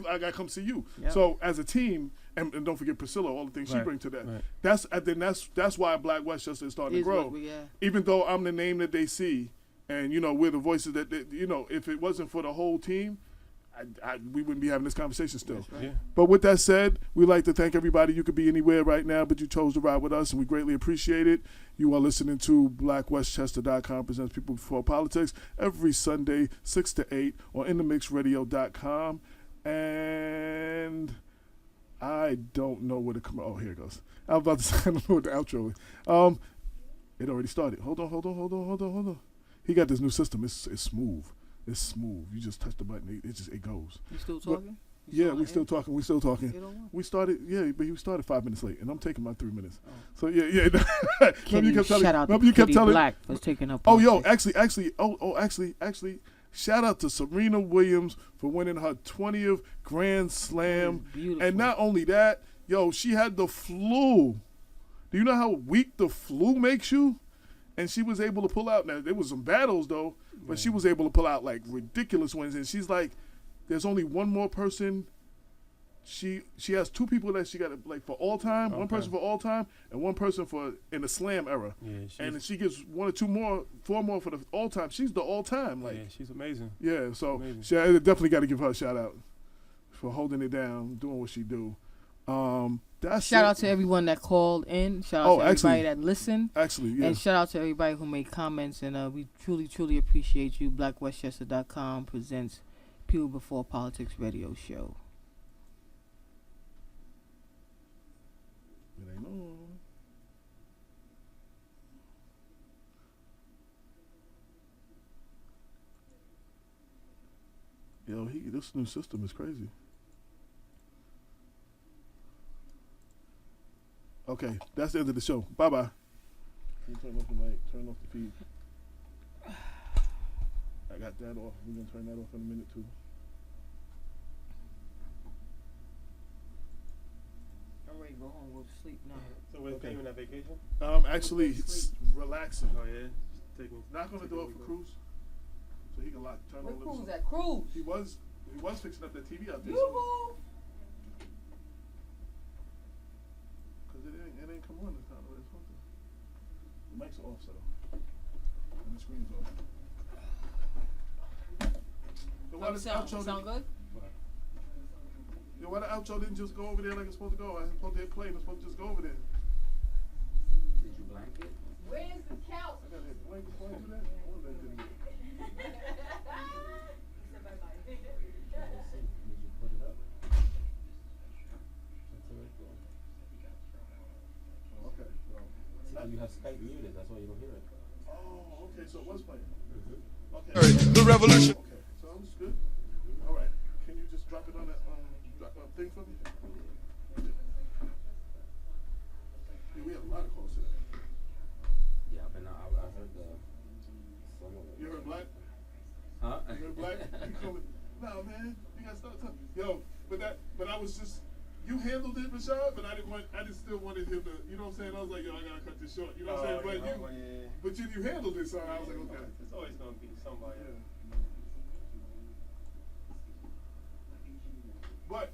I gotta come see you. Yep. So as a team, and don't forget Priscilla, all the things she brings to that. Right. That's why Black Westchester is starting to grow. Even though I'm the name that they see, and we're the voices that if it wasn't for the whole team, we wouldn't be having this conversation still. Right. Yeah. But with that said, we'd like to thank everybody. You could be anywhere right now, but you chose to ride with us, and we greatly appreciate it. You are listening to BlackWestchester.com presents People Before Politics every Sunday, 6 to 8 on InTheMixRadio.com. And I don't know where the oh, here it goes. I was about to say, I don't know what the outro is. It already started. Hold on. He got this new system. It's smooth. It's smooth. You just touch the button. It goes. You still talking? We still talking. We started. But you started 5 minutes late, and I'm taking my 3 minutes. Oh. So yeah. Can you shout out to Black for taking up? Oh, actually, shout out to Serena Williams for winning her 20th Grand Slam. Beautiful. And not only that, she had the flu. Do you know how weak the flu makes you? And she was able to pull out. Now there was some battles though, but she was able to pull out like ridiculous wins. And she's like, there's only one more person. She has two people that she got like for all time. Okay. One person for all time, and one person for in the slam era. Yeah, and she gets four more for the all time. She's the all time. Like, yeah, she's amazing. Yeah, so she definitely got to give her a shout out for holding it down, doing what she do. Shout out to everyone that called in. Shout out to everybody that listened. And shout out to everybody who made comments. And we truly, truly appreciate you. BlackWestchester.com presents People Before Politics radio show. It ain't on. This new system is crazy. Okay, that's the end of the show. Bye-bye. Can you turn off the mic? Turn off the feed. I got that off. We're going to turn that off in a minute, too. I'm ready to go home and go to sleep now. So we're taking that vacation? Actually, it's relaxing. Oh, yeah? Not going to do it for Cruz. So he can turn on. Where Cruz at? Cruz? He was fixing up that TV out there. Yoo-hoo! It ain't come on this time. It's supposed to. The mic's off, so and the screen's off. So why sound good? Why the outro didn't just go over there like it's supposed to go? I was supposed to hit play. It's supposed to just go over there. Did you blanket? Where's the couch? I gotta hit play before I do that. I wonder if I did it. Did you put it up? Okay. Well, you have Skype muted, that's why you don't hear it. Oh, okay. So it was playing. Mm-hmm. Okay. The revolution. Okay. Sounds good. All right. Can you just drop it on that thing for me? Yeah, we have a lot of calls today. Yeah, but no, I heard some of it. You heard Black? Huh? You heard Black? No, man. You gotta start talking. Yo, but I was just. You handled it, Rashad, but I just still wanted him to, you know what I'm saying? I was like, yo, I gotta cut this short. You know what I'm saying? But you handled it, so I was like, okay. It's always gonna be somebody. Yeah. But